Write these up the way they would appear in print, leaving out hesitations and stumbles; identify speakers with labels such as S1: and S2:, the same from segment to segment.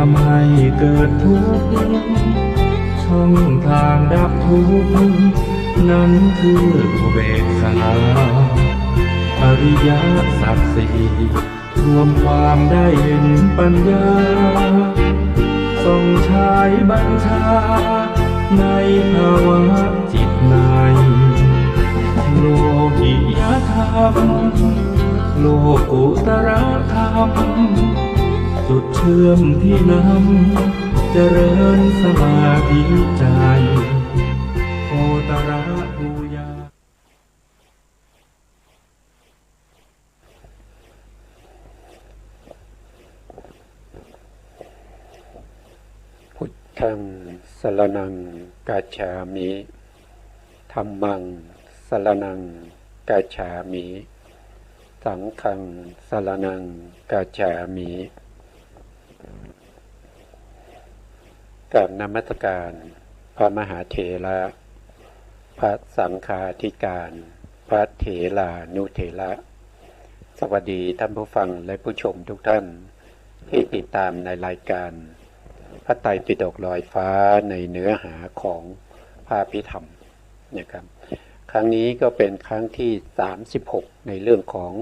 S1: ำให้เกิดทุกข์ช่องทางดับทุกข์นั้นคืออุเบกขาอริยสัจสี่รวมความได้เห็นปัญญาทรงใช้บัญชาในภาวะจิตในโลกิยธรรมโลกุตระธรรมจุดเชื่อมที่นำเจริญสมาธิใจโอตระภูยา
S2: พุทธังสรณังกัจฉามิธัมมังสรณังกัจฉามิสังฆังสรณังกัจฉามิกราบนมัสการพระมหาเถระพระสังฆาธิการพระเถรานุเถระสวัสดีท่านผู้ฟังและผู้ชมทุกท่านที่ติดตามในรายการพระไตรปิฎกลอยฟ้าในเนื้อหาของพระอภิธรรมนะครับครั้งนี้ก็เป็นครั้งที่36ในเรื่องของ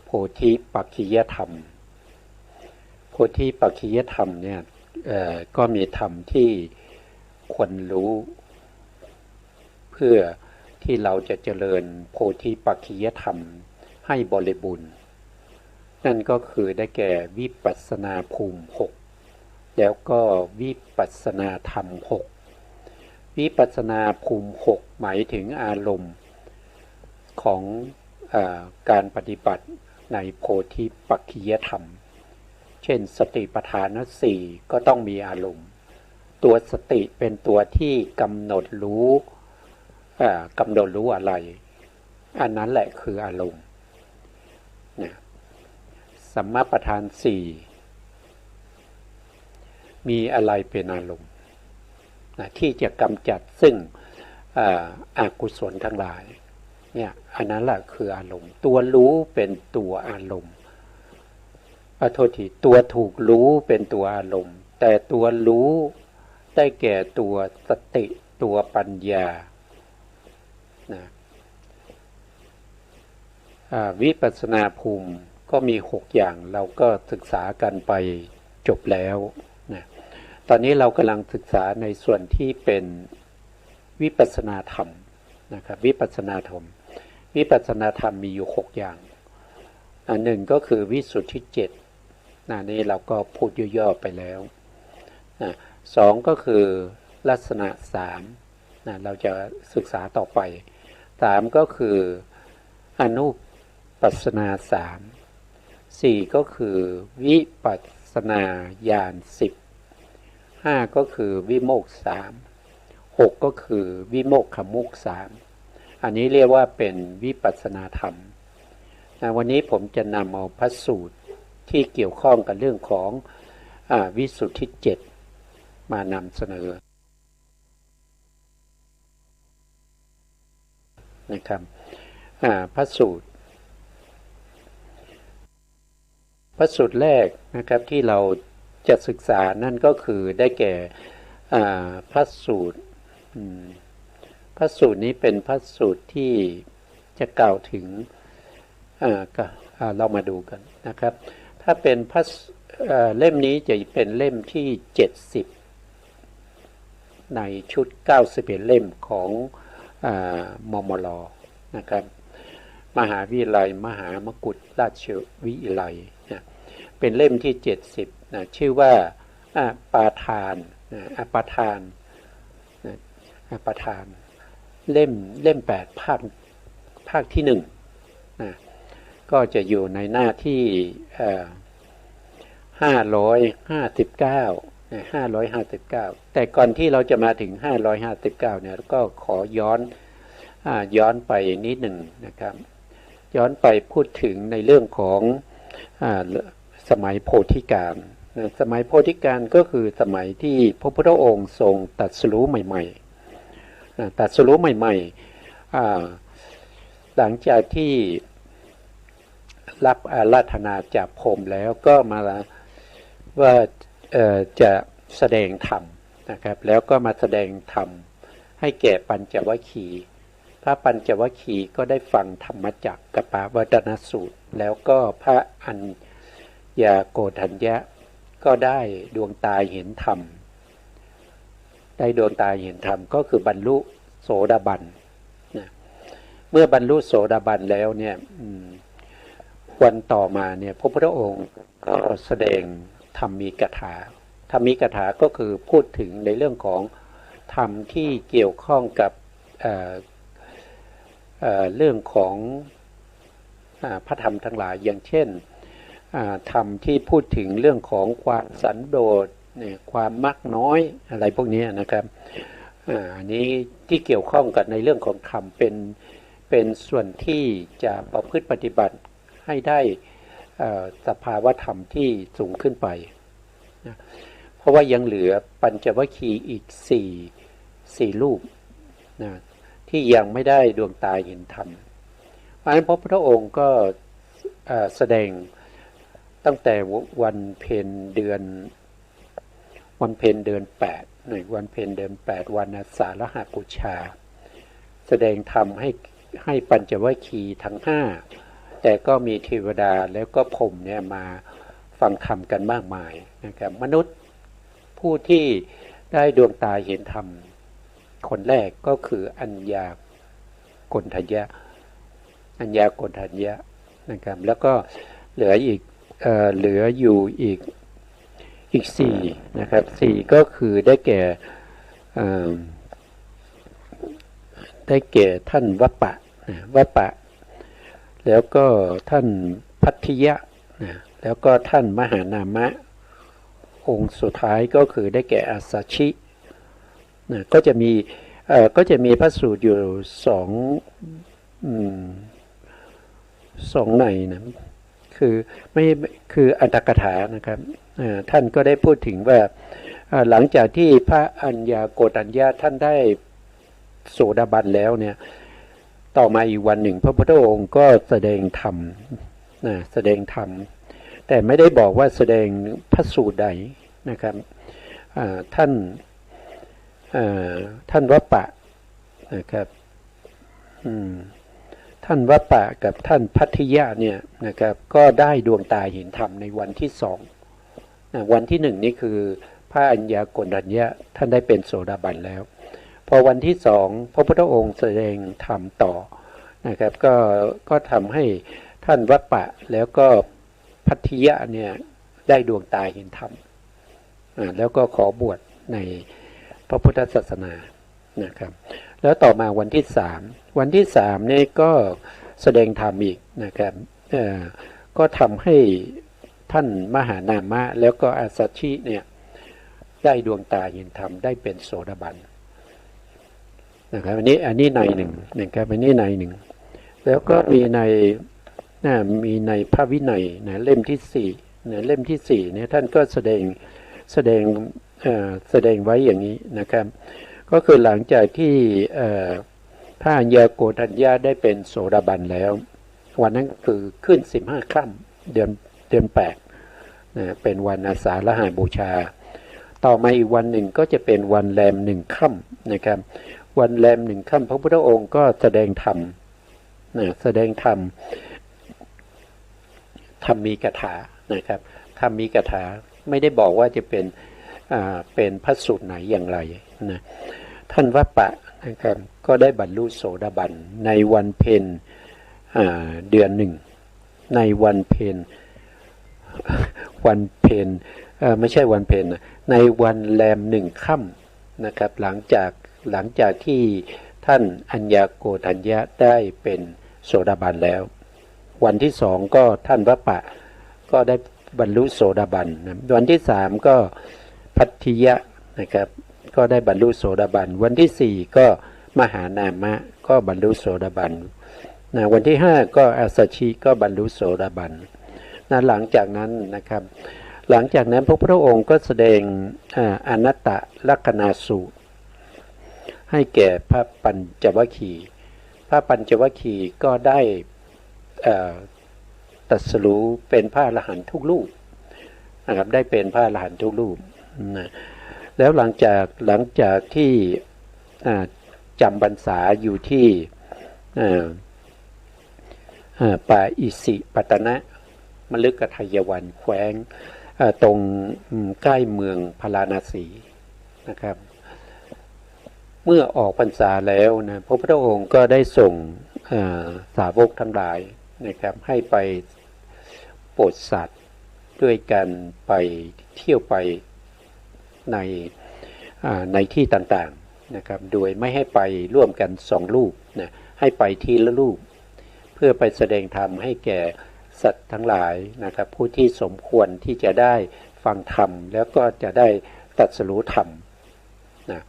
S2: โพธิปักขิยธรรมโพธิปักขิยธรรมเนี่ยก็มีธรรมที่ควรรู้เพื่อที่เราจะเจริญโพธิปักขิยธรรมให้บริบูรณ์นั่นก็คือได้แก่วิปัสสนาภูมิ6แล้วก็วิปัสสนาธรรม6วิปัสสนาภูมิ6หมายถึงอารมณ์ของการปฏิบัติในโพธิปักขิยธรรมเช่นสติปัฏฐาน4ก็ต้องมีอารมณ์ตัวสติเป็นตัวที่กำหนดรู้อะไรอันนั้นแหละคืออารมณ์นะสัมมาปัฏฐาน4มีอะไรเป็นอารมณ์นะที่จะกำจัดซึ่งอกุศลทั้งหลายเนี่ยอันนั้นแหละคืออารมณ์ตัวรู้เป็นตัวอารมณ์โทษทีตัวถูกรู้เป็นตัวอารมณ์แต่ตัวรู้ได้แก่ตัวสติตัวปัญญานะวิปัสสนาภูมิก็มี6อย่างเราก็ศึกษากันไปจบแล้วนะตอนนี้เรากำลังศึกษาในส่วนที่เป็นวิปัสสนาธรรมนะครับวิปัสสนาธรรมมีอยู่6อย่างอันหนึ่งก็คือวิสุทธิ7นี่เราก็พูดย่อๆไปแล้ว2ก็คือลักษณะ3เราจะศึกษาต่อไป3ก็คืออนุปัสสนา3 4ก็คือวิปัสสนาญาณ10 5ก็คือวิโมกข์3 6ก็คือวิโมกขมุข3อันนี้เรียกว่าเป็นวิปัสสนาธรรมวันนี้ผมจะนำเอาพระสูตรที่เกี่ยวข้องกับเรื่องของวิสุทธิ7มานำเสนอนะครับพระสูตรแรกนะครับที่เราจะศึกษานั่นก็คือได้แก่พระสูตรนี้เป็นพระสูตรที่จะกล่าวถึงเรามาดูกันนะครับถ้าเป็นเล่มนี้จะเป็นเล่มที่70ในชุด91เล่มของมมล.นะครับมหาวิทยาลัยมหามกุฏราชวิทยาลัยนะเป็นเล่มที่70นะชื่อว่าปาทานปาทานเล่ม8ภาคที่1นะก็จะอยู่ในหน้าที่559แต่ก่อนที่เราจะมาถึง559เนี่ยก็ขอย้อนไปนิดหนึ่งนะครับย้อนไปพูดถึงในเรื่องของสมัยโพธิกาลสมัยโพธิกาลก็คือสมัยที่พระพุทธองค์ทรงตรัสรู้ใหม่ๆหลังจากที่รับอาราธนาจากพรหมแล้วก็มาว่า จะแสดงธรรมนะครับแล้วก็มาแสดงธรรมให้แก่ปัญจวัคคีย์พระปัญจวัคคีย์ก็ได้ฟังธรรมจักรกับปวัตนสูตรแล้วก็พระอัญญาโกณทัญญะก็ได้ดวงตาเห็นธรรมได้ดวงตาเห็นธรรมก็คือบรรลุโสดาบันนะเมื่อบรรลุโสดาบันแล้วเนี่ยวันต่อมาเนี่ยพระพุทธองค์ก็แสดงธรรมีกถาธรรมีกถาก็คือพูดถึงในเรื่องของธรรมที่เกี่ยวข้องกับเรื่องของพระธรรมทั้งหลายอย่างเช่นธรรมที่พูดถึงเรื่องของความสันโดษความมักน้อยอะไรพวกนี้นะครับอันนี้ที่เกี่ยวข้องกับในเรื่องของธรรมเป็นส่วนที่จะประพฤติปฏิบัติให้ได้สภาวะธรรมที่สูงขึ้นไปนะเพราะว่ายังเหลือปัญจวัคคีย์อีกสี่รูปนะที่ยังไม่ได้ดวงตาเห็นธรรมเพราะฉะนั้นพระพุทธองค์ก็แสดงตั้งแต่วันเพ็ญเดือน8วันเพ็ญเดือน8วันอาสาฬหบูชาแสดงธรรมให้ปัญจวัคคีย์ทั้ง5แต่ก็มีเทวดาแล้วก็พรหมเนี่ยมาฟังธรรมกันมากมายนะครับมนุษย์ผู้ที่ได้ดวงตาเห็นธรรมคนแรกก็คืออัญญาโกณทัญญะนะครับแล้วก็เหลืออยู่อีก4นะครับ4ก็คือได้แก่ท่านวัปปะแล้วก็ท่านพัทธิยะแล้วก็ท่านมหานามะองค์สุดท้ายก็คือได้แก่อาสาชิก็จะมีพระสูตรอยู่สองในนะคืออัตถกถานะครับท่านก็ได้พูดถึงว่าหลังจากที่พระอัญญาโกณทัญญะท่านได้โสดาบันแล้วเนี่ยต่อมาอีกวันหนึ่งพระพุทธองค์ก็แสดงธรรมแต่ไม่ได้บอกว่าแสดงพระสูตรใดนะครับท่านวัปปะนะครับท่านวัปปะกับท่านพัทธิยะเนี่ยนะครับก็ได้ดวงตาเห็นธรรมในวันที่2วันที่1นี่คือพระอัญญาโกณทัญญะท่านได้เป็นโสดาบันแล้วพอวันที่2พระพุทธองค์แสดงธรรมต่อนะครับก็ทำให้ท่านวัปปะแล้วก็พัทธิยะเนี่ยได้ดวงตาเห็นธรรมแล้วก็ขอบวชในพระพุทธศาสนานะครับแล้วต่อมาวันที่3นี่ก็แสดงธรรมอีกนะครับก็ทำให้ท่านมหานามะแล้วก็อาสัชชิเนี่ยได้ดวงตาเห็นธรรมได้เป็นโสดาบันนะครับอันนี้ในหนึ่งนะครับอันนี้ในหนึ่งแล้วก็มีในพระวินัยนะเล่มที่4นะเล่มที่4เนี่ยท่านก็แสดงไว้อย่างนี้นะครับก็คือหลังจากที่พระอัญญาโกณทัญญะได้เป็นโสดาบันแล้ววันนั้นคือขึ้น15ค่ำเดือน8นะเป็นวันอาสาฬหบูชาต่อมาอีกวันหนึ่งก็จะเป็นวันแรม1ค่ำนะครับวันแรม1ค่ำพระพุทธองค์ก็แสดงธรรมมีกถานะครับธรรมีกถาไม่ได้บอกว่าจะเป็นพระสูตรไหนอย่างไรนะท่านวัปปะนะครับก็ได้บรรลุโสดาบันในวันเพ็ญเดือน1ในวันเพ็ญไม่ใช่วันเพ็ญในวันแรม1ค่ำนะครับหลังจากที่ท่านอัญญาโกณทัญญะได้เป็นโสดาบันแล้ววันที่2ก็ท่านวัปปะก็ได้บรรลุโสดาบันนะวันที่3ก็พัทธิยะนะครับก็ได้บรรลุโสดาบันวันที่4ก็มหานามะก็บรรลุโสดาบันนะวันที่5ก็อาสัชชิก็บรรลุโสดาบันนะหลังจากนั้นนะครับหลังจากนั้นพระพุทธองค์ก็แสดงอนัตตลักขณาสูตรให้แก่พระปัญจวัคคีย์ก็ได้ตรัสรู้เป็นพระอรหันต์ทุกรูป นะครับได้เป็นพระอรหันต์ทุกรูปนะแล้วหลังจากที่จำพรรษาอยู่ที่ป่าอิสิปตนะมฤคทายวันแขวงตรงใกล้เมืองพาราณสีนะครับเมื่อออกพรรษาแล้วนะพระพุทธองค์ก็ได้ส่งสาวกทั้งหลายนะครับให้ไปโปรดสัตว์ด้วยกันไปเที่ยวไปในที่ต่างๆนะครับโดยไม่ให้ไปร่วมกัน2 รูปนะให้ไปทีละรูปเพื่อไปแสดงธรรมให้แก่สัตว์ทั้งหลายนะครับผู้ที่สมควรที่จะได้ฟังธรรมแล้วก็จะได้ตรัสรู้ธรรมนะ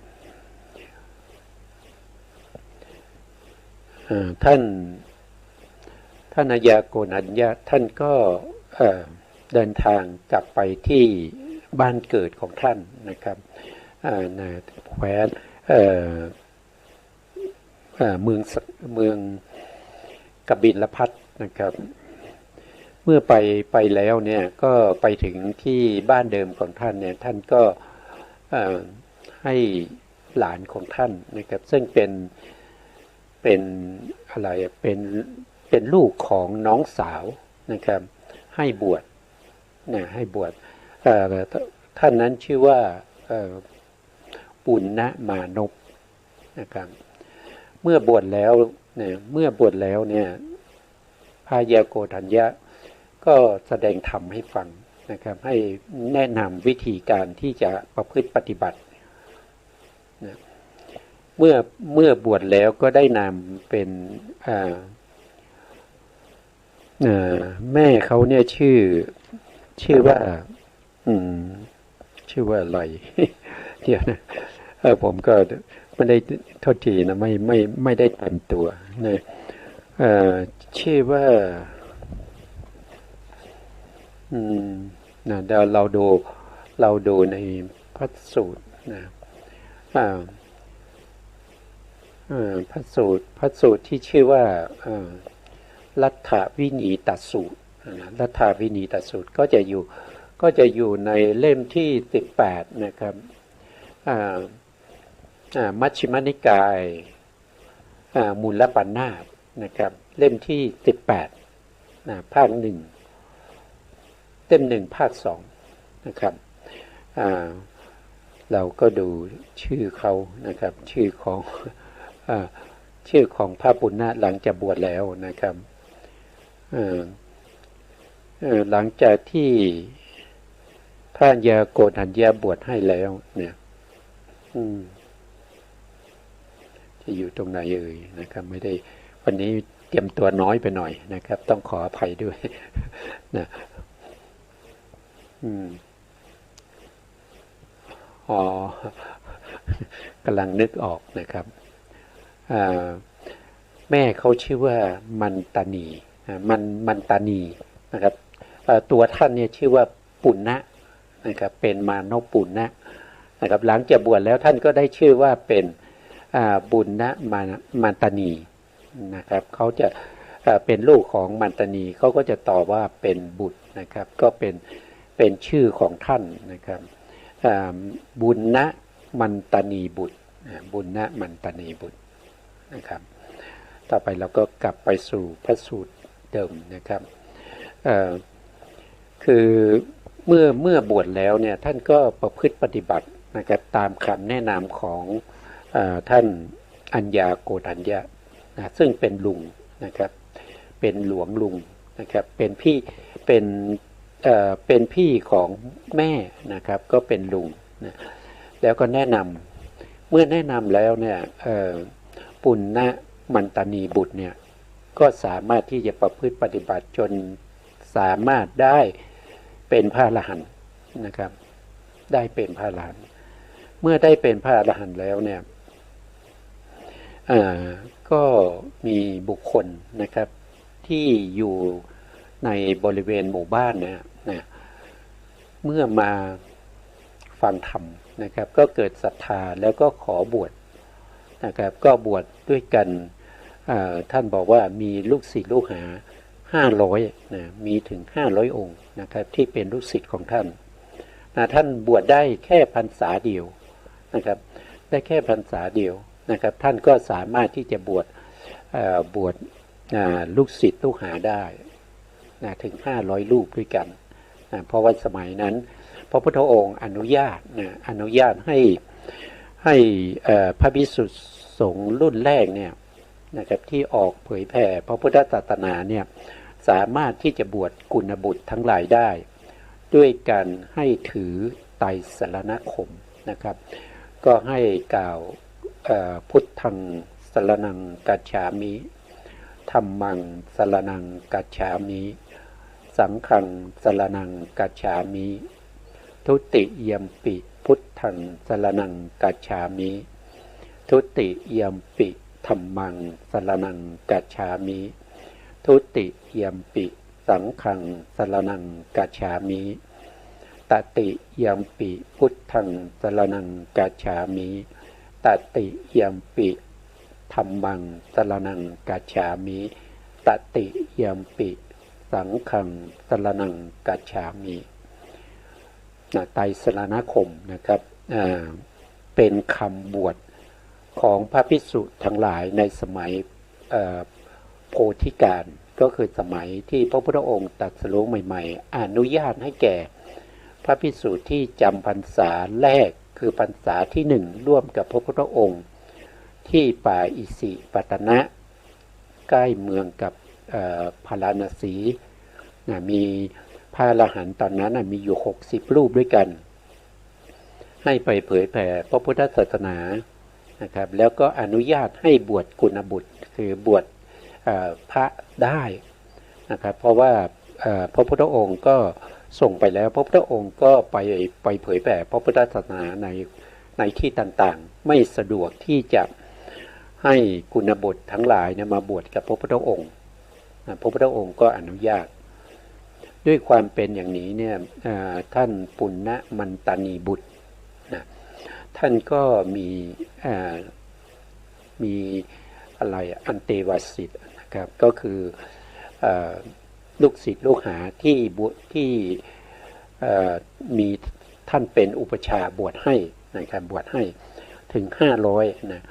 S2: ท่านอัญญาโกณัญญะท่านก็เดินทางกลับไปที่บ้านเกิดของท่านนะครับในแคว้นเมืองกบิลพัสนะครับเมื่อไปแล้วเนี่ยก็ไปถึงที่บ้านเดิมของท่านเนี่ยท่านก็ให้หลานของท่านนะครับซึ่งเป็นอะไรเป็นลูกของน้องสาวนะครับให้บวชนะให้บวชท่านนั้นชื่อว่าปุณณมานพนะครับเมื่อบวชแล้วเนี่ยพระยาโกฏัญญะก็แสดงธรรมให้ฟังนะครับให้แนะนำวิธีการที่จะประพฤติปฏิบัตินะเมื่อบวชแล้วก็ได้นำเป็นแม่เขาเนี่ยชื่อว่าอะไร เดี๋ยวนะผมก็ไม่ได้โทษทีนะไม่ได้เต็มตัวนะชื่อว่านะเดี๋ยวเราดูในพระสูตรนะพระสูตรที่ชื่อว่าลัทธวินีตสูตรลัทธวินีตสูตรก็จะอยู่ในเล่มที่18นะครับมัชฌิมนิกายมูลปัณณาสนะครับเล่มที่18ภาค1เล่ม1ภาค2นะครับเราก็ดูชื่อเขานะครับชื่อของพระปุณณะหลังจากบวชแล้วนะครับหลังจากที่พระยาโกณัญญะบวชให้แล้วเนี่ยจะอยู่ตรงไหนเอ่ยนะครับไม่ได้วันนี้เตรียมตัวน้อยไปหน่อยนะครับต้องขออภัยด้วยนะกำลังนึกออกนะครับแม่เขาชื่อว่ามันตานีมันตานีนะครับตัวท่านเนี่ยชื่อว่าปุณณะนะครับเป็นมานพปุณณะนะครับหลังจากบวชแล้วท่านก็ได้ชื่อว่าเป็นบุญณมันตานีนะครับเขาจะเป็นลูกของมันตานีเขาก็จะตอบว่าเป็นบุตรนะครับก็เป็นชื่อของท่านนะครับบุญณมันตานีบุตรบุญณมันตานีบุตรนะครับต่อไปเราก็กลับไปสู่พระสูตรเดิมนะครับคือเมื่อบวชแล้วเนี่ยท่านก็ประพฤติปฏิบัตินะครับตามคำแนะนำของท่านอัญญาโกฏัญญะนะซึ่งเป็นลุงนะครับเป็นหลวงลุงนะครับเป็นพี่ของแม่นะครับก็เป็นลุงนะแล้วก็แนะนำเมื่อแนะนำแล้วเนี่ยปุณณมันตานีบุตรเนี่ยก็สามารถที่จะประพฤติปฏิบัติจนสามารถได้เป็นพระอรหันต์นะครับได้เป็นพระอรหันต์เมื่อได้เป็นพระอรหันต์แล้วเนี่ยก็มีบุคคลนะครับที่อยู่ในบริเวณหมู่บ้านเนี่ยเมื่อมาฟังธรรมนะครับก็เกิดศรัทธาแล้วก็ขอบวชนะครับก็บวชด้วยกันท่านบอกว่ามีลูกศิษย์ลูกหา500นะมีถึง500องค์นะครับที่เป็นลูกศิษย์ของท่าน ท่านบวชได้แค่พรรษาเดียวนะครับได้แค่พรรษาเดียวนะครับท่านก็สามารถที่จะบวชลูกศิษย์ลูกหาได้ถึง500รูปด้วยกันเพราะว่าสมัยนั้นพระพุทธองค์อนุญาตให้พระภิกษุสงฆ์รุ่นแรกเนี่ยนะครับที่ออกเผยแผ่พระพุทธศาสนาเนี่ยสามารถที่จะบวชกุณบุตรทั้งหลายได้ด้วยการให้ถือไตรสรณคมนะครับก็ให้กล่าวพุทธังสรณังกัจฉามิธัมมังสรณังกัจฉามิสังฆังสรณังกัจฉามิทุติยัมปิพุทธังสรณังกัจฉามิทุติยัมปิธัมมังสรณังกัจฉามิทุติยัมปิสังฆังสรณังกัจฉามิตติยัมปิพุทธังสรณังกัจฉามิตติยัมปิธัมมังสรณังกัจฉามิตติยัมปิสังฆังสรณังกัจฉามิไตรสรณคมนะครับเป็นคำบวชของพระภิกษุทั้งหลายในสมัยโพธิกาลก็คือสมัยที่พระพุทธองค์ตรัสรู้ใหม่ๆอนุญาตให้แก่พระภิกษุที่จำพรรษาแรกคือพรรษาที่1ร่วมกับพระพุทธองค์ที่ป่าอิสิปตนะใกล้เมืองกับพาราณสีมีพระอรหันต์ตอนนั้นมีอยู่60รูปด้วยกันให้ไปเผยแผ่พระพุทธศาสนานะครับแล้วก็อนุญาตให้บวชกุณบุตรคือบวชพระได้นะครับเพราะว่าพระพุทธองค์ก็ส่งไปแล้วพระพุทธองค์ก็ไปเผยแผ่พระพุทธศาสนาในที่ต่างๆไม่สะดวกที่จะให้กุณบุตรทั้งหลายมาบวชกับพระพุทธองค์พระพุทธองค์ก็อนุญาตด้วยความเป็นอย่างนี้เนี่ยท่านปุณณมันตานีบุตรนะท่านก็มีอะไรอันเตวสิทธิ์นะครับก็คือลูกศิษย์ลูกหาที่มีท่านเป็นอุปชาบวชให้นะครับบวชให้ถึง500นะ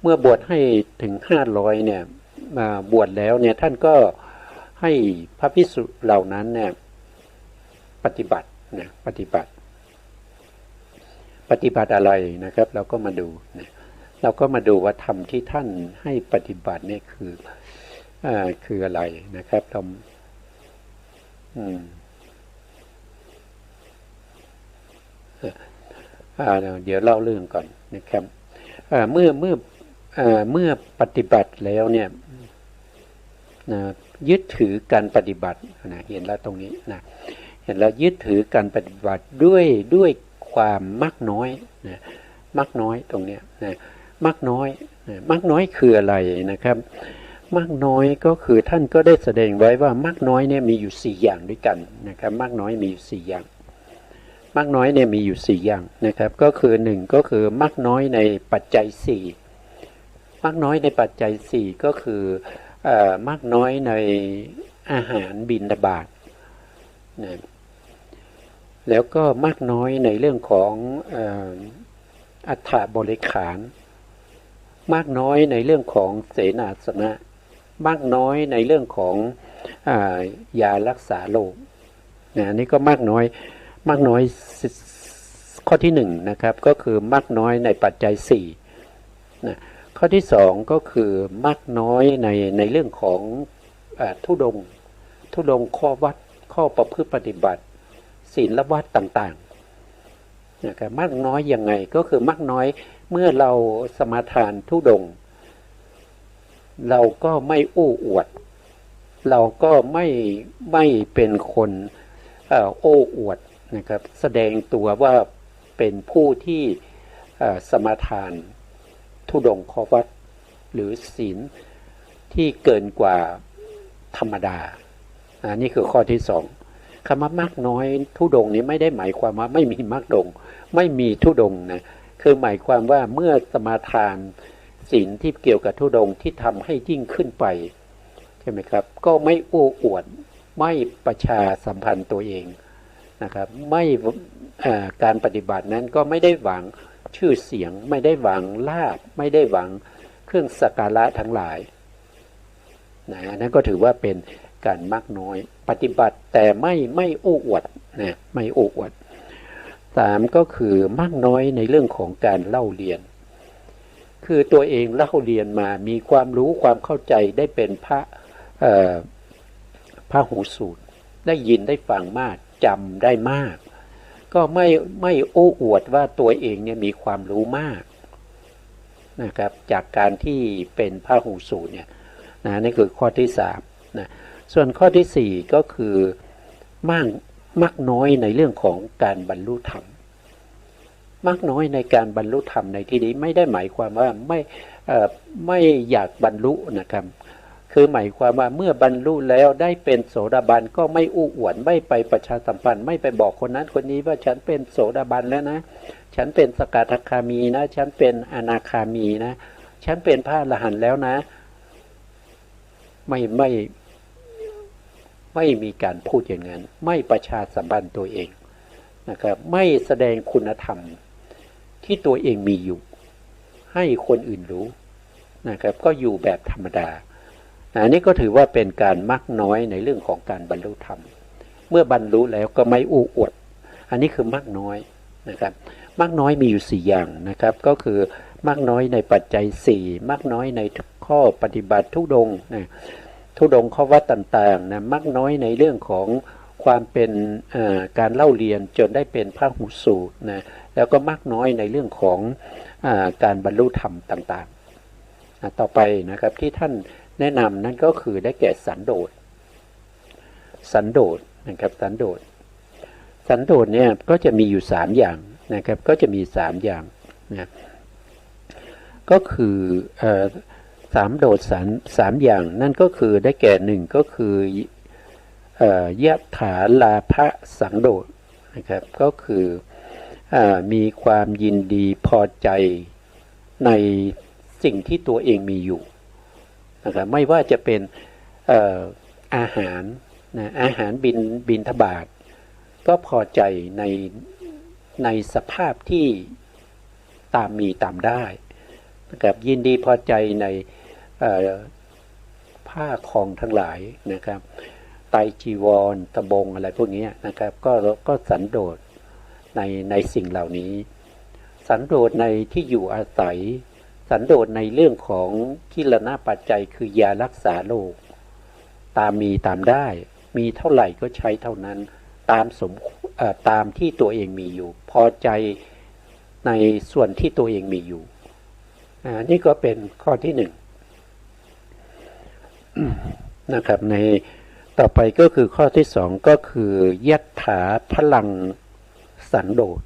S2: เมื่อบวชให้ถึง500เนี่ยมาบวชแล้วเนี่ยท่านก็ให้พระภิกษุเหล่านั้นเนี่ยปฏิบัติอะไรนะครับเราก็มาดูนะเราก็มาดูว่าธรรมที่ท่านให้ปฏิบัติเนี่ยคืออะไรนะครับเดี๋ยวเล่าเรื่องก่อนนะครับเมื่อปฏิบัติแล้วเนี่ยยึดถือการปฏิบัตินะเห็นแล้วตรงนี้นะเห็นแล้วยึดถือการปฏิบัติด้วยความมักน้อยนะมักน้อยตรงเนี้ยนะมักน้อยคืออะไรนะครับมักน้อยก็คือท่านก็ได้แสดงไว้ว่ามักน้อยเนี่ยมีอยู่4อย่างด้วยกันนะครับมักน้อยมีอยู่4อย่างมักน้อยเนี่ยมีอยู่4อย่างนะครับก็คือ1ก็คือมักน้อยในปัจจัย4มักน้อยในปัจจัย4ก็คือมักน้อยในอาหารบิณฑบาตนะแล้วก็มักน้อยในเรื่องของอัฏฐบริขารมากน้อยในเรื่องของเสนาสนะมากน้อยในเรื่องของยารักษาโรคอันนี้ก็มากน้อยข้อที่1นะครับก็คือมากน้อยในปัจจัย4นะข้อที่2ก็คือมากน้อยในเรื่องของทุดงข้อวัดข้อประพฤติปฏิบัติศีลวัดต่างๆนะครับมากน้อยยังไงก็คือมากน้อยเมื่อเราสมาทานทุดงเราก็ไม่อู้อวดเราก็ไม่เป็นคนโอ้อวดนะครับแสดงตัวว่าเป็นผู้ที่สมาทานทุดงข้อวัดหรือศีลที่เกินกว่าธรรมดานี่คือข้อที่2คำว่ามากน้อยทุดงนี้ไม่ได้หมายความว่าไม่มีมากดงไม่มีทุดงนะคือหมายความว่าเมื่อสมาทานศีลที่เกี่ยวกับทุดงที่ทำให้ยิ่งขึ้นไปใช่ไหมครับก็ไม่โอ้อวดไม่ประชาสัมพันธ์ตัวเอง นะครับไม่การปฏิบัตินั้นก็ไม่ได้หวังชื่อเสียงไม่ได้หวังลาภไม่ได้หวังเครื่องสักการะทั้งหลายนะนั่นก็ถือว่าเป็นการมักน้อยปฏิบัติแต่ไม่โอ้อวดนะไม่โอ้อวดสามก็คือมักน้อยในเรื่องของการเล่าเรียนคือตัวเองเล่าเรียนมามีความรู้ความเข้าใจได้เป็นพระหูสูตรได้ยินได้ฟังมากจำได้มากก็ไม่โอ้อวดว่าตัวเองเนี่ยมีความรู้มากนะครับจากการที่เป็นพระหูสูตรเนี่ยนะนี่คือข้อที่สามนะส่วนข้อที่สี่ก็คือมักน้อยในเรื่องของการบรรลุธรรมมักน้อยในการบรรลุธรรมในที่นี้ไม่ได้หมายความว่าไม่อยากบรรลุนะครับคือหมายความว่าเมื่อบรรลุแล้วได้เป็นโสดาบันก็ไม่อู้อวดไม่ไปประชาสัมพันธ์ไม่ไปบอกคนนั้นคนนี้ว่าฉันเป็นโสดาบันแล้วนะฉันเป็นสกทาคามีนะฉันเป็นอนาคามีนะฉันเป็นพระอรหันต์แล้วนะไม่มีการพูดอย่างนั้นไม่ประชาสัมพันธ์ตัวเองนะครับไม่แสดงคุณธรรมที่ตัวเองมีอยู่ให้คนอื่นรู้นะครับก็อยู่แบบธรรมดาอันนี้ก็ถือว่าเป็นการมักน้อยในเรื่องของการบรรลุธรรมเมื่อบรรลุแล้วก็ไม่อู้อวดอันนี้คือมักน้อยนะครับมักน้อยมีอยู่4อย่างนะครับก็คือมักน้อยในปัจจัย4มักน้อยในข้อปฏิบัติทุดงค์นะทุดงค์ข้อวัดต่างๆนะมักน้อยในเรื่องของความเป็นการเล่าเรียนจนได้เป็นพระหูสูตรนะแล้วก็มักน้อยในเรื่องของการบรรลุธรรมต่างๆต่อไปนะครับที่ท่านแนะนำนั่นก็คือได้แก่สันโดษนะครับสันโดษเนี่ยก็จะมีอยู่3อย่างนะครับก็จะมี3อย่างนะก็คือ3โดษ3อย่างนั่นก็คือได้แก่1ก็คือยะถาลาภสังโดษนะครับก็คือมีความยินดีพอใจในสิ่งที่ตัวเองมีอยู่นะครับไม่ว่าจะเป็นอาหารนะอาหารบิณฑบาตก็พอใจในสภาพที่ตามมีตามได้นะครับยินดีพอใจในผ้าคลองทั้งหลายนะครับไตรจีวรตะบงอะไรพวกนี้นะครับก็สันโดษในสิ่งเหล่านี้สันโดษในที่อยู่อาศัยสันโดษในเรื่องของกิลนะปัจจัยคือยารักษาโรคตามมีตามได้มีเท่าไหร่ก็ใช้เท่านั้นตามที่ตัวเองมีอยู่พอใจในส่วนที่ตัวเองมีอยู่นี่ก็เป็นข้อที่1นะครับในต่อไปก็คือข้อที่2ก็คือยัตถาพลังสันโดษ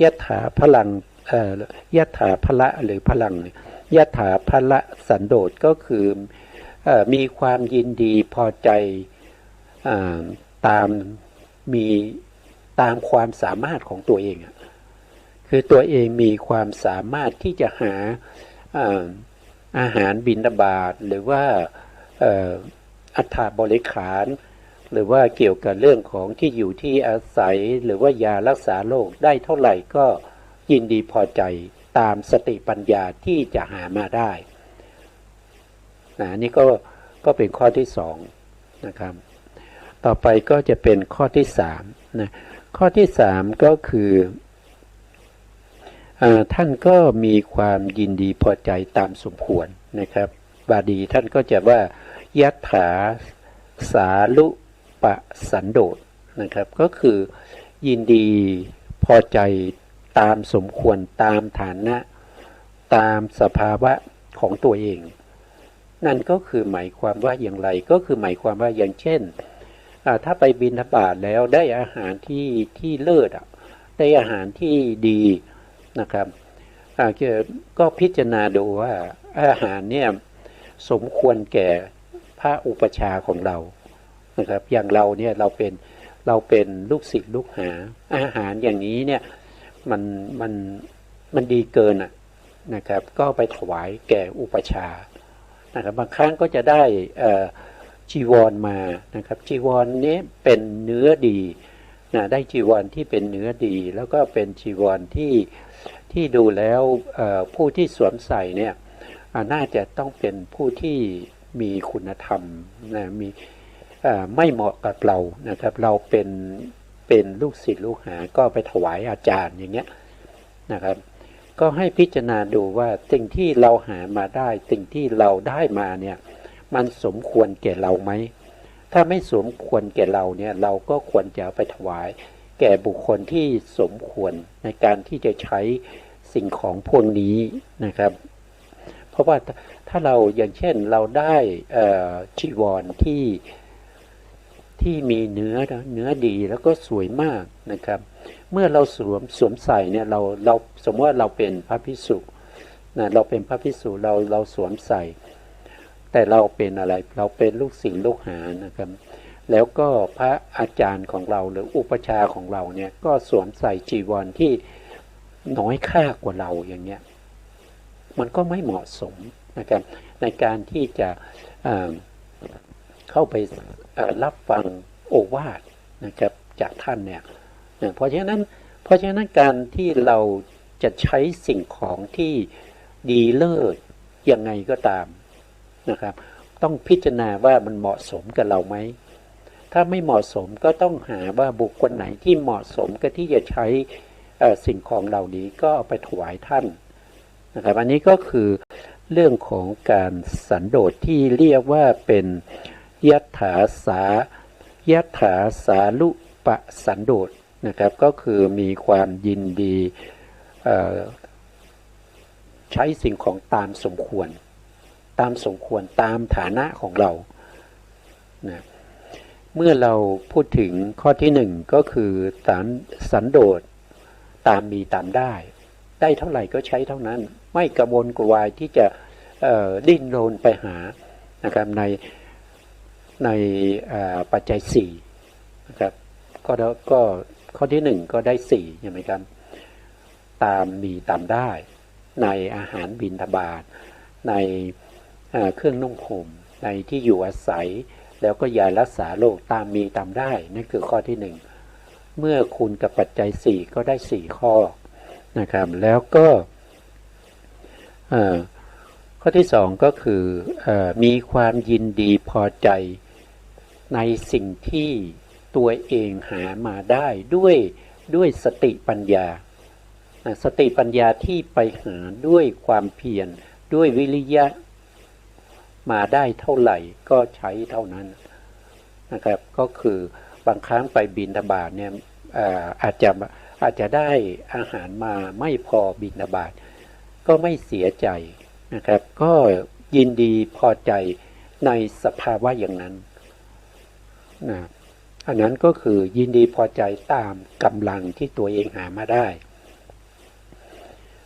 S2: ยัตถาพลังยัตถาพละหรือพลังยัตถาพละสันโดษก็คือมีความยินดีพอใจตามความสามารถของตัวเองคือตัวเองมีความสามารถที่จะหาอาหารบิณฑบาตหรือว่าอัฐบริขารหรือว่าเกี่ยวกับเรื่องของที่อยู่ที่อาศัยหรือว่ายารักษาโรคได้เท่าไหร่ก็ยินดีพอใจตามสติปัญญาที่จะหามาได้นี่ก็เป็นข้อที่2นะครับต่อไปก็จะเป็นข้อที่3นะข้อที่3ก็คือท่านก็มีความยินดีพอใจตามสมควรนะครับบาลีท่านก็จะว่ายัตถาสาลุปสันโดษนะครับก็คือยินดีพอใจตามสมควรตามฐานะตามสภาวะของตัวเองนั่นก็คือหมายความว่าอย่างไรก็คือหมายความว่าอย่างเช่นถ้าไปบิณฑบาตแล้วได้อาหารที่เลิศได้อาหารที่ดีนะครับก็พิจารณาดูว่าอาหารเนี่ยสมควรแก่พระอุปชาของเรานะครับอย่างเราเนี่ยเราเป็นลูกศิษย์ลูกหาอาหารอย่างนี้เนี่ยมันดีเกินนะครับก็ไปถวายแก่อุปชานะครับบางครั้งก็จะได้จีวรมานะครับจีวรนี้เป็นเนื้อดี ได้จีวรที่เป็นเนื้อดี แล้วก็เป็นจีวรที่ดูแล้วผู้ที่สวมใส่เนี่ยน่าจะต้องเป็นผู้ที่มีคุณธรรมนะมีไม่เหมาะกับเรานะครับเราเป็นลูกศิษย์ลูกหาก็ไปถวายอาจารย์อย่างเงี้ยนะครับก็ให้พิจารณาดูว่าสิ่งที่เราหามาได้สิ่งที่เราได้มาเนี่ยมันสมควรแก่เราไหมถ้าไม่สมควรแก่เราเนี่ยเราก็ควรจะเอาไปถวายแก่บุคคลที่สมควรในการที่จะใช้สิ่งของพวกนี้นะครับเพราะว่าถ้าเราอย่างเช่นเราได้จีวรที่มีเนื้อดีแล้วก็สวยมากนะครับเมื่อเราสวมใส่เนี่ยเราสมมติว่าเราเป็นพระภิกษุนะเราเป็นพระภิกษุเราสวมใส่แต่เราเป็นอะไรเราเป็นลูกศิษย์ลูกหานะครับแล้วก็พระอาจารย์ของเราหรืออุปชฌาย์ของเราเนี่ยก็สวมใส่จีวรที่น้อยค่ากว่าเราอย่างเงี้ยมันก็ไม่เหมาะสมนะครับในการที่จะเข้าไปรับฟังโอวาทนะครับจากท่านเนี่ยเพราะฉะนั้นการที่เราจะใช้สิ่งของที่ดีเลิศยังไงก็ตามนะครับต้องพิจารณาว่ามันเหมาะสมกับเราไหมถ้าไม่เหมาะสมก็ต้องหาว่าบุคคลไหนที่เหมาะสมกับที่จะใช้สิ่งของเหล่านี้ก็เอาไปถวายท่านนะครับอันนี้ก็คือเรื่องของการสันโดษที่เรียกว่าเป็นยัตถาสาลุปสันโดษนะครับก็คือมีความยินดีใช้สิ่งของตามสมควรตามฐานะของเรานะเมื่อเราพูดถึงข้อที่หนึ่งก็คือสันโดษตามมีตามได้เท่าไหร่ก็ใช้เท่านั้นไม่กระวนกระวายที่จะดิ้นรนไปหานะครับในปัจจัยสี่นะครับก็ข้อที่หนึ่งก็ได้สี่ใช่ไหมครับตามมีตามได้ในอาหารบิณฑบาตในเครื่องนุ่งห่มในที่อยู่อาศัยแล้วก็ยารักษาโรคตามมีตามได้นั่นคือข้อที่หนึ่งเมื่อคูณกับปัจจัยสี่ก็ได้สี่ข้อนะครับแล้วก็ข้อที่สองก็คือมีความยินดีพอใจในสิ่งที่ตัวเองหามาได้ด้วยสติปัญญาสติปัญญาที่ไปหาด้วยความเพียรด้วยวิริยะมาได้เท่าไหร่ก็ใช้เท่านั้นนะครับก็คือบางครั้งไปบิณฑบาตเนี่ยอาจจะได้อาหารมาไม่พอบิณฑบาตก็ไม่เสียใจนะครับก็ยินดีพอใจในสภาวะอย่างนั้นนะอันนั้นก็คือยินดีพอใจตามกำลังที่ตัวเองหามาได้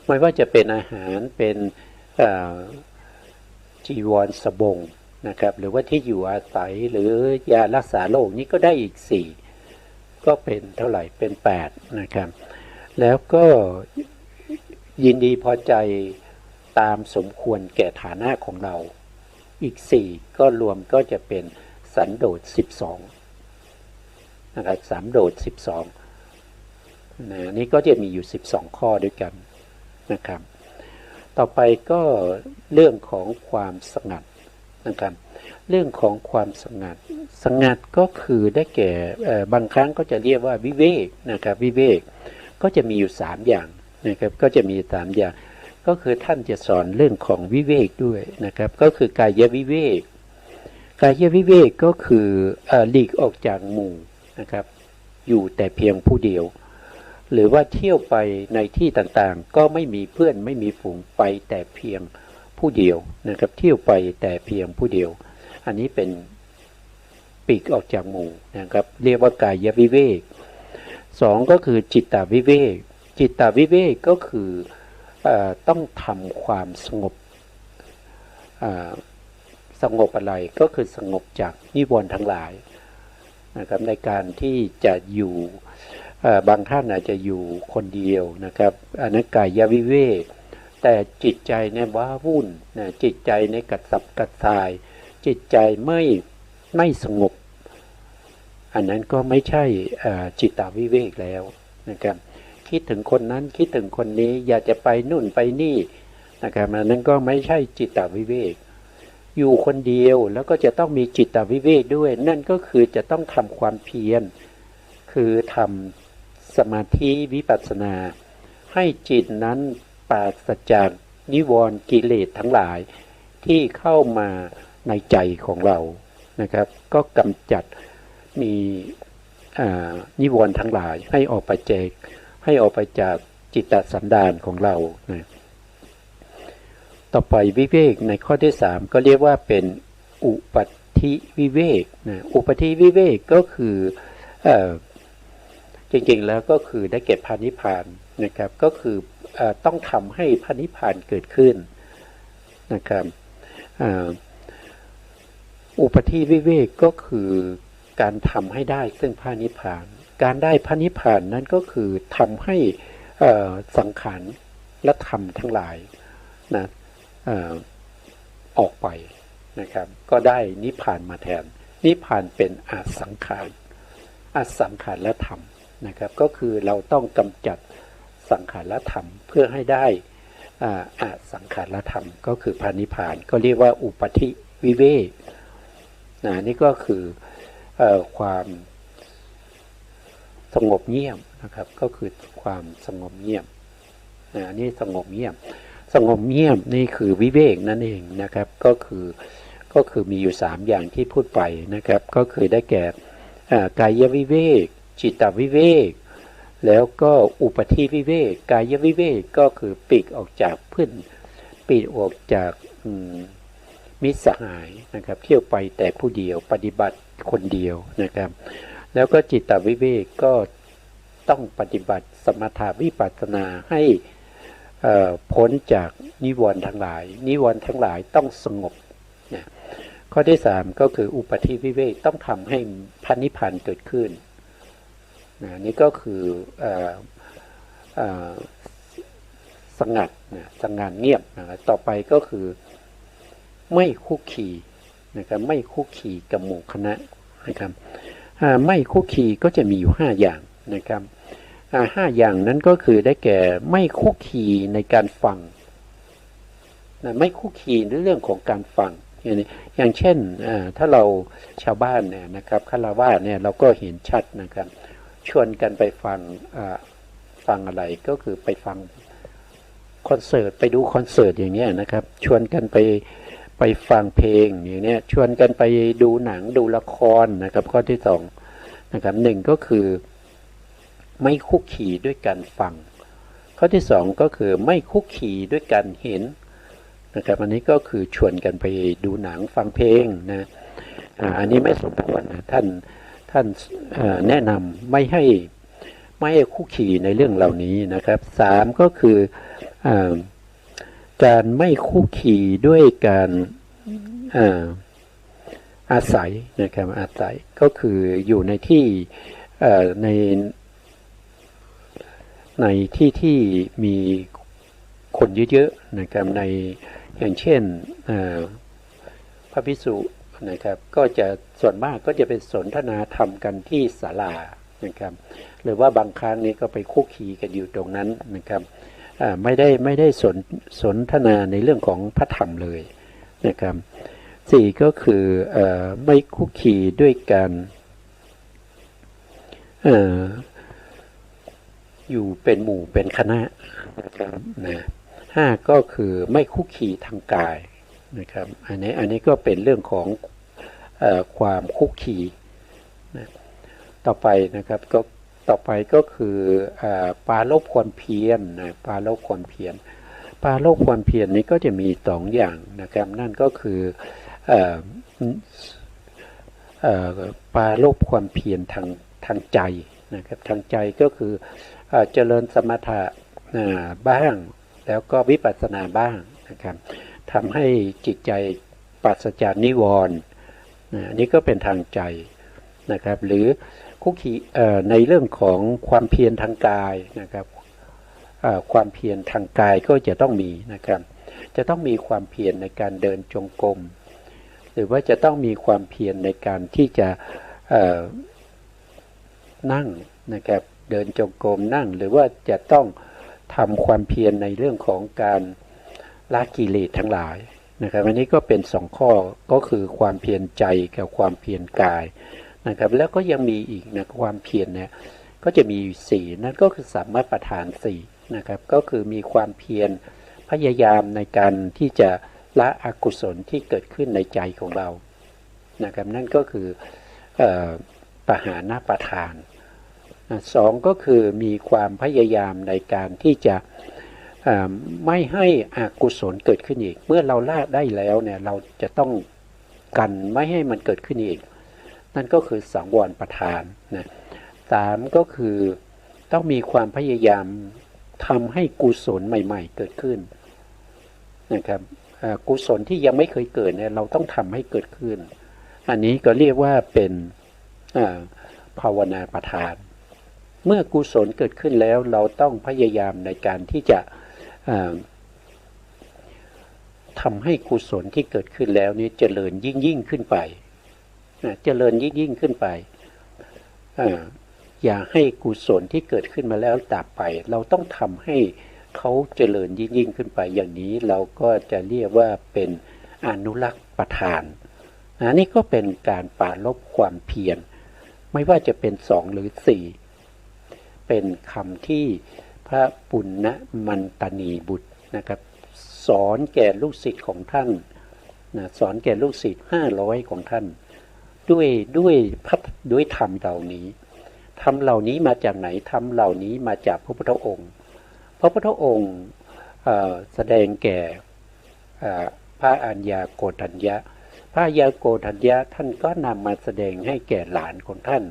S2: ไม่ว่าจะเป็นอาหารเป็นจีวรสบงนะครับหรือว่าที่อยู่อาศัยหรือยารักษาโรคนี้ก็ได้อีกสี่ก็เป็นเท่าไหร่เป็น8นะครับแล้วก็ยินดีพอใจตามสมควรแก่ฐานะของเราอีก4ก็รวมก็จะเป็นสันโดษ12นะครับสันโดษ12นะนี่ก็จะมีอยู่12ข้อด้วยกันนะครับต่อไปก็เรื่องของความสงัดนะครับเรื่องของความสงัดก็คือได้แก่บางครั้งก็จะเรียกว่าวิเวกนะครับวิเวกก็จะมีอยู่3อย่างนะครับก็จะมี3อย่างก็คือท่านจะสอนเรื่องของวิเวกด้วยนะครับก็คือกายวิเวกก็คือหลีกออกจากหมู่นะครับอยู่แต่เพียงผู้เดียวหรือว่าเที่ยวไปในที่ต่างๆก็ไม่มีเพื่อนไม่มีฝูงไปแต่เพียงผู้เดียวนะครับเที่ยวไปแต่เพียงผู้เดียวอันนี้เป็นปีกออกจากหมู่นะครับเรียกว่ากายวิเวก2ก็คือจิตตวิเวกก็คือต้องทำความสงบอะไรก็คือสงบจากนิวรณ์ทั้งหลายนะครับในการที่จะอยู่บางท่านอาจจะอยู่คนเดียวนะครับอนักกายวิเวกแต่จิตใจเนี่ยว้าวุ่นนะจิตใจในกระสับกระส่ายจิตใจไม่สงบ อันนั้นก็ไม่ใช่จิตตวิเวกแล้วนะครับคิดถึงคนนั้นคิดถึงคนนี้อยากจะไปนู่นไปนี่นะครับอันนั้นก็ไม่ใช่จิตตวิเวกอยู่คนเดียวแล้วก็จะต้องมีจิตตวิเวกด้วยนั่นก็คือจะต้องทำความเพียรคือทำสมาธิวิปัสสนาให้จิตนั้นปราศจากนิวรณ์กิเลสทั้งหลายที่เข้ามาในใจของเรานะครับก็กำจัดมีนิวรณ์ทั้งหลายให้ออกไปจากจิตตสันดานของเรานะต่อไปวิเวกในข้อที่3ก็เรียกว่าเป็นอุปัฏฐิวิเวกนะอุปัฏฐิวิเวกก็คือจริงๆแล้วก็คือได้แก่พระนิพพานนะครับก็คือต้องทำให้พระนิพพานเกิดขึ้นนะครับอุปัฏฐิวิเวกก็คือการทำให้ได้ซึ่งพระนิพพานการได้พระนิพพานนั้นก็คือทำให้สังขารและธรรมทั้งหลายนะออกไปนะครับก็ได้นิพพานมาแทนนิพพานเป็นอสังขารและธรรมนะครับก็คือเราต้องกำจัดสังขารและธรรมเพื่อให้ได้อสังขารและธรรมก็คือพระนิพพานก็เรียกว่าอุปัฏฐิวิเวกนี่ก็คือความสงบเงียบนะครับก็คือความสงบเงียบนี่สงบเงียบนี่คือวิเวกนั่นเองนะครับก็คือมีอยู่3อย่างที่พูดไปนะครับก็คือได้แก่กายวิเวกจิตตวิเวกแล้วก็อุปัฏฐิวิเวกกายวิเวกก็คือปีกออกจากเพื่อนปีกออกจากมิตรสหายนะครับเที่ยวไปแต่ผู้เดียวปฏิบัติคนเดียวนะครับแล้วก็จิตตวิเวกก็ต้องปฏิบัติสมถะวิปัสสนาให้พ้นจากนิวรณ์ทั้งหลายต้องสงบนะข้อที่3ก็คืออุปัฏฐิวิเวกต้องทำให้พระนิพพานเกิดขึ้นนะนี่ก็คือสงัดเงียบนะต่อไปก็คือไม่คุกคีนะครับไม่คุกคีกับหมู่คณะนะครับไม่คุกคีก็จะมีอยู่5อย่างนะครับ5อย่างนั้นก็คือได้แก่ไม่คุกคีในการฟังนะไม่คุกคีในเรื่องของการฟังอย่างเช่นถ้าเราชาวบ้านเนี่ยนะครับฆราวาสเนี่ยเราก็เห็นชัดนะครับชวนกันไปฟังอะไรก็คือไปฟังคอนเสิร์ตไปดูคอนเสิร์ตอย่างเนี้ยนะครับชวนกันไปฟังเพลงอย่างเนี้ยชวนกันไปดูหนังดูละครนะครับข้อที่2นะครับ1ก็คือไม่คุกคีด้วยการฟังข้อที่2ก็คือไม่คุกคีด้วยการเห็นนะครับอันนี้ก็คือชวนกันไปดูหนังฟังเพลงนะอันนี้ไม่สมควรนะท่านแนะนำไม่ให้คุกคีในเรื่องเหล่านี้นะครับ3ก็คือการไม่คุกคีด้วยการอาศัยนะครับอาศัยก็คืออยู่ในที่ในที่ที่มีคนเยอะๆนะครับในอย่างเช่นพระภิกษุนะครับก็จะส่วนมากก็จะเป็นสนทนาธรรมกันที่ศาลานะครับหรือว่าบางครั้งนี้ก็ไปคุกคีกันอยู่ตรงนั้นนะครับไม่ได้สนทนาในเรื่องของพระธรรมเลยนะครับ4ก็คือไม่คุกคีด้วยการอยู่เป็นหมู่เป็นคณะนะครับนะ5ก็คือไม่คุกคีทางกายนะครับอันนี้ก็เป็นเรื่องของความคุกคีนะต่อไปนะครับก็คือปาลบความเพียรนะปาลบความเพียรนี้ก็จะมี2อย่างนะครับนั่นก็คือปาลบความเพียรทางใจนะครับทางใจก็คือเจริญสมถะบ้างแล้วก็วิปัสสนาบ้างนะครับทำให้จิตใจปราศจากนิวรณ์นี่ก็เป็นทางใจนะครับหรือคุกคีในเรื่องของความเพียรทางกายนะครับความเพียรทางกายก็จะต้องมีนะครับจะต้องมีความเพียรในการเดินจงกรมหรือว่าจะต้องมีความเพียรในการที่จะ นั่งนะครับเดินจงกรมนั่งหรือว่าจะต้องทำความเพียรในเรื่องของการละกิเลสทั้งหลายนะครับอันนี้ก็เป็น2ข้อก็คือความเพียรใจกับความเพียรกายนะครับแล้วก็ยังมีอีกนะความเพียรเนี่ยก็จะมี4นั่นก็คือสัมมาประธาน4นะครับก็คือมีความเพียรพยายามในการที่จะละอกุศลที่เกิดขึ้นในใจของเรานะครับนั่นก็คือปหานประธาน2ก็คือมีความพยายามในการที่จะไม่ให้อกุศลเกิดขึ้นอีกเมื่อเราละได้แล้วเนี่ยเราจะต้องกันไม่ให้มันเกิดขึ้นอีกนั่นก็คือสังวรประธานนะ3ก็คือต้องมีความพยายามทำให้กุศลใหม่ๆเกิดขึ้นนะครับกุศลที่ยังไม่เคยเกิดเนี่ยเราต้องทำให้เกิดขึ้นอันนี้ก็เรียกว่าเป็นภาวนาประธานเมื่อกุศลเกิดขึ้นแล้วเราต้องพยายามในการที่จะทำให้กุศลที่เกิดขึ้นแล้วนี้เจริญยิ่งขึ้นไปเจริญยิ่งขึ้นไปอย่าให้กุศลที่เกิดขึ้นมาแล้วดับไปเราต้องทำให้เขาเจริญยิ่งขึ้นไปอย่างนี้เราก็จะเรียกว่าเป็นอนุรักษ์ประทานอันนี้ก็เป็นการปราลบความเพียรไม่ว่าจะเป็น2หรือ4เป็นคำที่พระปุณณมันตนีบุตรนะครับสอนแก่ลูกศิษย์ของท่านนะสอนแก่ลูกศิษย์500ของท่านด้วยธรรมเหล่านี้ธรรมเหล่านี้มาจากไหนธรรมเหล่านี้มาจากพระพุทธองค์พระพุทธองค์แสดงแก่พระอัญญาโกณทัญญะพระอัญญาโกณทัญญะท่านก็นำมาแสดงให้แก่หลานของท่าน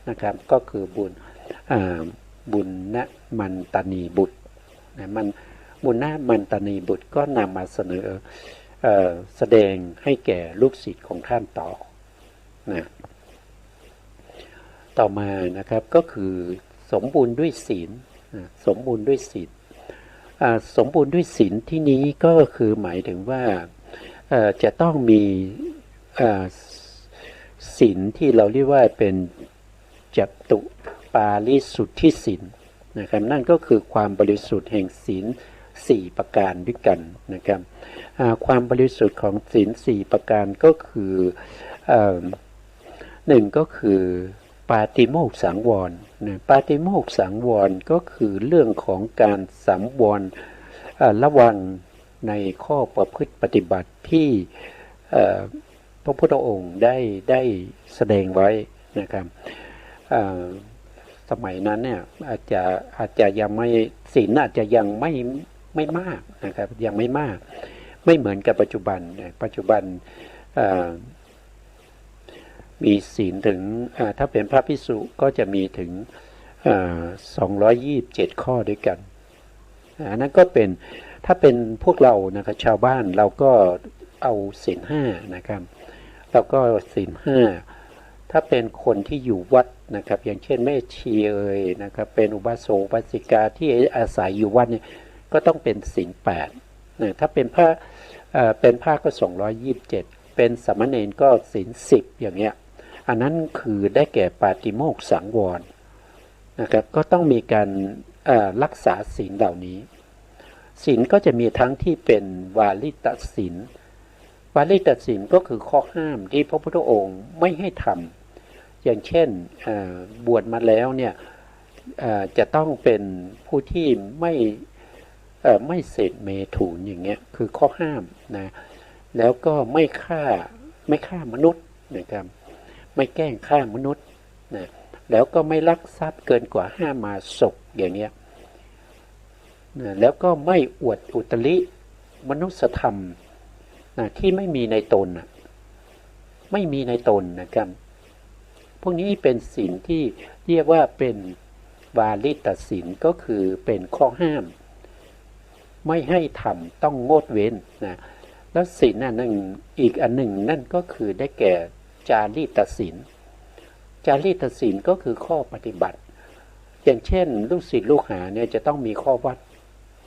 S2: นะครับก็คือบุญณมันตนีบุตรมันบุญณมันตนีบุตรก็นำมาเสนอแสดงให้แก่ลูกศิษย์ของท่านนะต่อมานะครับก็คือสมบูรณ์ด้วยศีลสมบูรณ์ด้วยศีลสมบูรณ์ด้วยศีลที่นี้ก็คือหมายถึงว่าจะต้องมีศีลที่เราเรียกว่าเป็นจัตุปาริสุทธิศีลนะครับนั่นก็คือความบริสุทธิ์แห่งศีล4ประการด้วยกันนะครับความบริสุทธิ์ของศีล4ประการก็คือ1ก็คือปาติโมกข์สังวรปาติโมกข์สังวรก็คือเรื่องของการสังวรระวังในข้อประพฤติปฏิบัติที่พระพุทธองค์ได้แสดงไว้นะครับสมัยนั้นเนี่ยอาจจะยังไม่ศีลอาจจะยังไม่มากนะครับยังไม่มากไม่เหมือนกับปัจจุบันปัจจุบันมีศีลถึงถ้าเป็นพระภิกษุก็จะมีถึง227ข้อด้วยกันอันนั้นก็เป็นถ้าเป็นพวกเรานะครับชาวบ้านเราก็เอาศีล5นะครับเราก็ศีล5ถ้าเป็นคนที่อยู่วัดนะครับอย่างเช่นแม่ชีนะครับเป็นอุบาสกอุบาสิกาที่อาศัยอยู่วัดเนี่ยก็ต้องเป็นศีล8นะถ้าเป็นพระก็227เป็นสามเณรก็ศีล10อย่างเงี้ยอันนั้นคือได้แก่ปาติโมกข์สังวรนะครับก็ต้องมีการรักษาศีลเหล่านี้ศีลก็จะมีทั้งที่เป็นวาลิตศีลวาลิตศีลก็คือข้อห้ามที่พระพุทธองค์ไม่ให้ทำอย่างเช่นบวชมาแล้วเนี่ยจะต้องเป็นผู้ที่ไม่เสพเมถุนอย่างเงี้ยคือข้อห้ามนะแล้วก็ไม่ฆ่ามนุษย์นะครับไม่แกล้งฆ่ามนุษย์นะแล้วก็ไม่ลักทรัพย์เกินกว่า5 มาศกอย่างเงี้ยนะแล้วก็ไม่อวดอุตริมนุสธรรมนะที่ไม่มีในตนนะไม่มีในตนนะครับพวกนี้เป็นศีลที่เรียกว่าเป็นวาลิตศีลก็คือเป็นข้อห้ามไม่ให้ทำต้องงดเว้นนะแล้วศีลนั่นอีกอันหนึ่งนั่นก็คือได้แก่จารีตศีลจารีตศีลก็คือข้อปฏิบัติอย่างเช่นลูกศิษย์ลูกหาเนี่ยจะต้องมีข้อวัด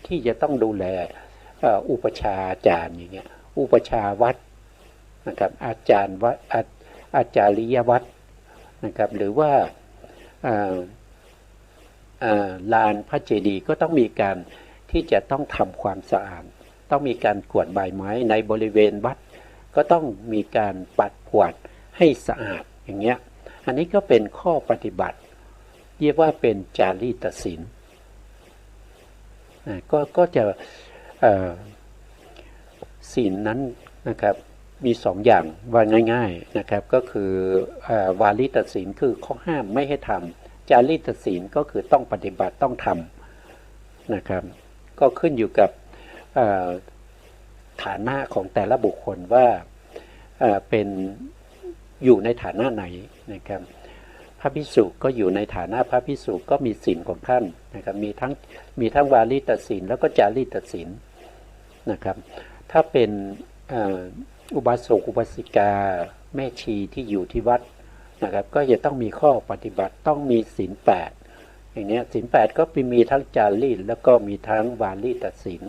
S2: ที่จะต้องดูแลอุปชาอาจารย์อย่างเงี้ยอุปชาวัดนะครับอาจารย์วัดอาจาริยวัดนะครับหรือว่า อ่าลานพระเจดีย์ก็ต้องมีการที่จะต้องทำความสะอาดต้องมีการกวาดใบไม้ในบริเวณวัดก็ต้องมีการปัดกวาดให้สะอาดอย่างเงี้ยอันนี้ก็เป็นข้อปฏิบัติเรียกว่าเป็นจารีตศีลก็จะศีลนั้นนะครับมีสองอย่างว่าง่ายๆนะครับก็คือวาลิตศีลคือข้อห้ามไม่ให้ทำจารีตศีลก็คือต้องปฏิบัติต้องทำนะครับก็ขึ้นอยู่กับฐานะของแต่ละบุคคลว่าเป็นอยู่ในฐานะไหนนะครับพระภิกษุก็อยู่ในฐานะพระภิกษุก็มีศีลของท่านนะครับมีทั้งวาลิตศีลแล้วก็จารีตศีลนะครับถ้าเป็นอุบาสกอุบาสิกาแม่ชีที่อยู่ที่วัดนะครับก็จะต้องมีข้อปฏิบัติต้องมีศีล8อย่างนี้ศีล8ก็มีทั้งจารีตแล้วก็มีทั้งวาลิตศีล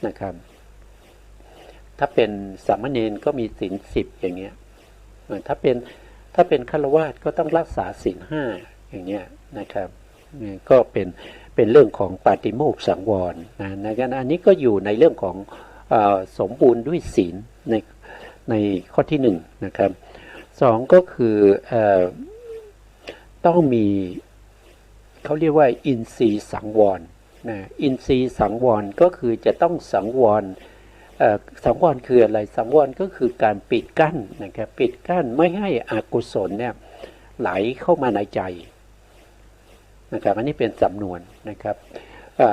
S2: นะครับถ้าเป็นสามเณรก็มีศีล10อย่างเงี้ยถ้าเป็นฆราวาสก็ต้องรักษาศีล5อย่างเงี้ยนะครับก็เป็นเรื่องของปาติโมกข์สังวรนะอันนี้ก็อยู่ในเรื่องของสมบูรณ์ด้วยศีลในข้อที่1นะครับ2ก็คือต้องมีเขาเรียกว่าอินทรีย์สังวรนะอินทรีย์สังวรก็คือจะต้องสังวรสังวรคืออะไรสังวรก็คือการปิดกั้นนะครับปิดกั้นไม่ให้อกุศลเนี่ยไหลเข้ามาในใจนะครับอันนี้เป็นสำนวนนะครับ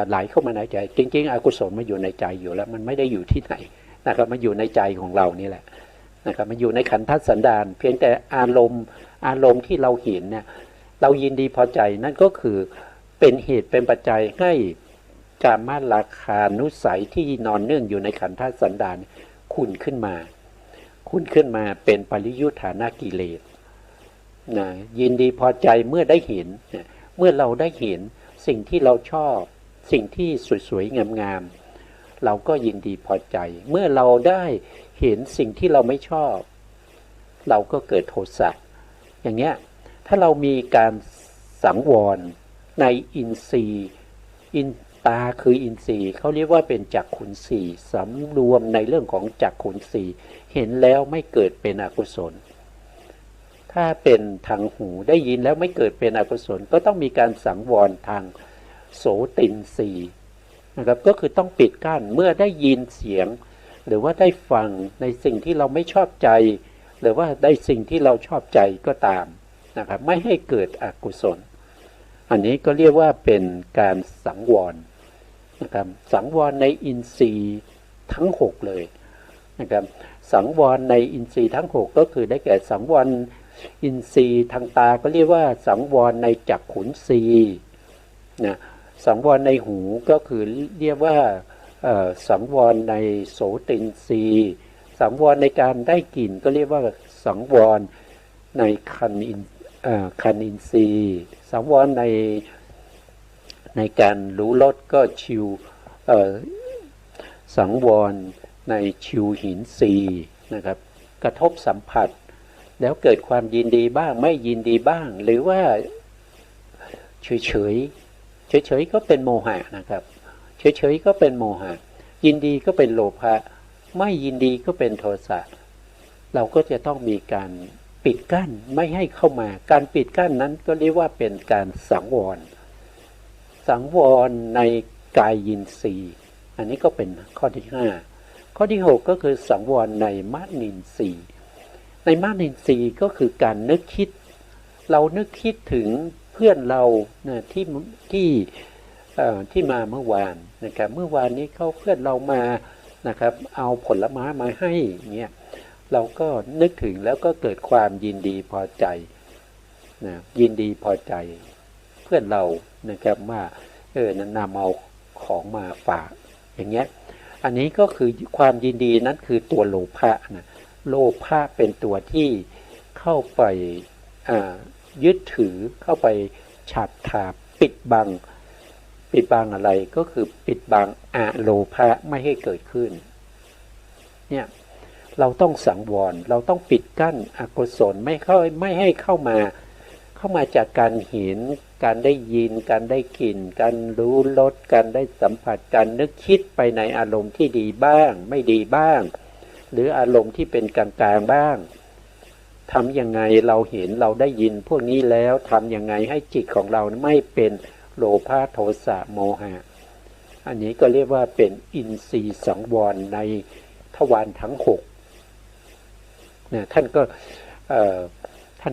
S2: ไหลเข้ามาในใจจริงๆอกุศลมาอยู่ในใจอยู่แล้วมันไม่ได้อยู่ที่ไหนนะครับมันอยู่ในใจของเรานี่แหละนะครับมันอยู่ในขันธสันดานเพียงแต่อารมณ์ที่เราเห็นเนี่ยเรายินดีพอใจนั่นก็คือเป็นเหตุเป็นปัจจัยให้กามราคานุสัยที่นอนเนื่องอยู่ในขันธสันดานขุ่นขึ้นมาเป็นปริยุทธานากิเลสนะยินดีพอใจเมื่อได้เห็นเมื่อเราได้เห็นสิ่งที่เราชอบสิ่งที่สวยๆงามๆเราก็ยินดีพอใจเมื่อเราได้เห็นสิ่งที่เราไม่ชอบเราก็เกิดโทสะอย่างเงี้ยถ้าเรามีการสังวรในอินทรีย์ตาคืออินทรีย์เขาเรียกว่าเป็นจักขุนสีสำรวมในเรื่องของจักขุนสีเห็นแล้วไม่เกิดเป็นอกุศลถ้าเป็นทางหูได้ยินแล้วไม่เกิดเป็นอกุศลก็ต้องมีการสังวรทางโสตินทรีย์นะครับก็คือต้องปิดกั้นเมื่อได้ยินเสียงหรือว่าได้ฟังในสิ่งที่เราไม่ชอบใจหรือว่าได้สิ่งที่เราชอบใจก็ตามนะครับไม่ให้เกิดอกุศลอันนี้ก็เรียกว่าเป็นการสังวรนะครับสังวรในอินทรีย์ทั้ง6เลยนะครับสังวรในอินทรีย์ทั้ง6ก็คือได้แก่สังวรอินทรีย์ทางตาก็เรียกว่าสังวรในจักขุนทรีย์นะสังวรในหูก็คือเรียกว่าสังวรในโสตินทรีย์สังวรในการได้กลิ่นก็เรียกว่าสังวรในคันอินทรีย์สังวรในการรู้รสก็ชิวสังวรในชิวหินทรีย์นะครับกระทบสัมผัสแล้วเกิดความยินดีบ้างไม่ยินดีบ้างหรือว่าเฉยก็เป็นโมหะนะครับเฉยก็เป็นโมหะยินดีก็เป็นโลภะไม่ยินดีก็เป็นโทสะเราก็จะต้องมีการปิดกั้นไม่ให้เข้ามาการปิดกั้นนั้นก็เรียกว่าเป็นการสังวรในกายยินทรีย์อันนี้ก็เป็นข้อที่5ข้อที่6ก็คือสังวรในมนินทรีย์ในมนินทรีย์ก็คือการนึกคิดเรานึกคิดถึงเพื่อนเรานะที่มาเมื่อวานนะครับเมื่อวานนี้เขาเพื่อนเรามานะครับเอาผลไม้มาให้เงี้ยเราก็นึกถึงแล้วก็เกิดความยินดีพอใจนะยินดีพอใจเพื่อนเรานะครับว่านำเอาของมาฝากอย่างเงี้ยอันนี้ก็คือความยินดีนั้นคือตัวโลภะนะโลภะเป็นตัวที่เข้าไปยึดถือเข้าไปฉับทาปิดบังอะไรก็คือปิดบังอโลภะไม่ให้เกิดขึ้นเนี่ยเราต้องสังวรเราต้องปิดกั้นอกุศลไม่ให้เข้า เข้ามาจากการเห็นการได้ยินการได้กลิ่นการรู้รสการได้สัมผัสการนึกคิดไปในอารมณ์ที่ดีบ้างไม่ดีบ้างหรืออารมณ์ที่เป็นกลางๆบ้างทำยังไงเราเห็นเราได้ยินพวกนี้แล้วทำยังไงให้จิตของเราไม่เป็นโลภะโทสะโมหะอันนี้ก็เรียกว่าเป็นอินทรีย์สังวรในทวารทั้งหกนะท่าน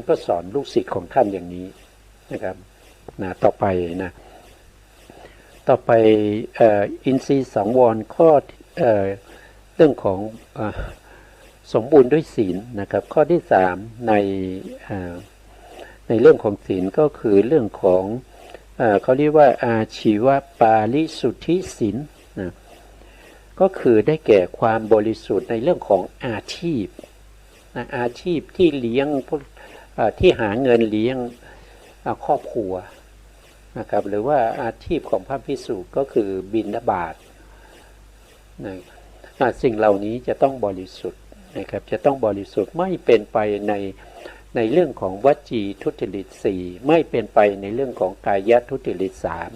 S2: ก็สอนลูกศิษย์ของท่านอย่างนี้นะครับนะต่อไปอินทรีย์สังวรข้อเรื่องของสมบูรณ์ด้วยศีลนะครับข้อที่สามในเรื่องของศีลก็คือเรื่องของเขาเรียกว่าอาชีวปาริสุทธิศีลนะก็คือได้แก่ความบริสุทธิ์ในเรื่องของอาชีพนะอาชีพที่เลี้ยงที่หาเงินเลี้ยงครอบครัวนะครับหรือว่าอาชีพของพระภิกษุก็คือบิณฑบาตนะสิ่งเหล่านี้จะต้องบริสุทธิ์นะครับจะต้องบริสุทธิ์ไม่เป็นไปในเรื่องของวจีทุจริตสี่ไม่เป็นไปในเรื่องของกายทุจริตสาม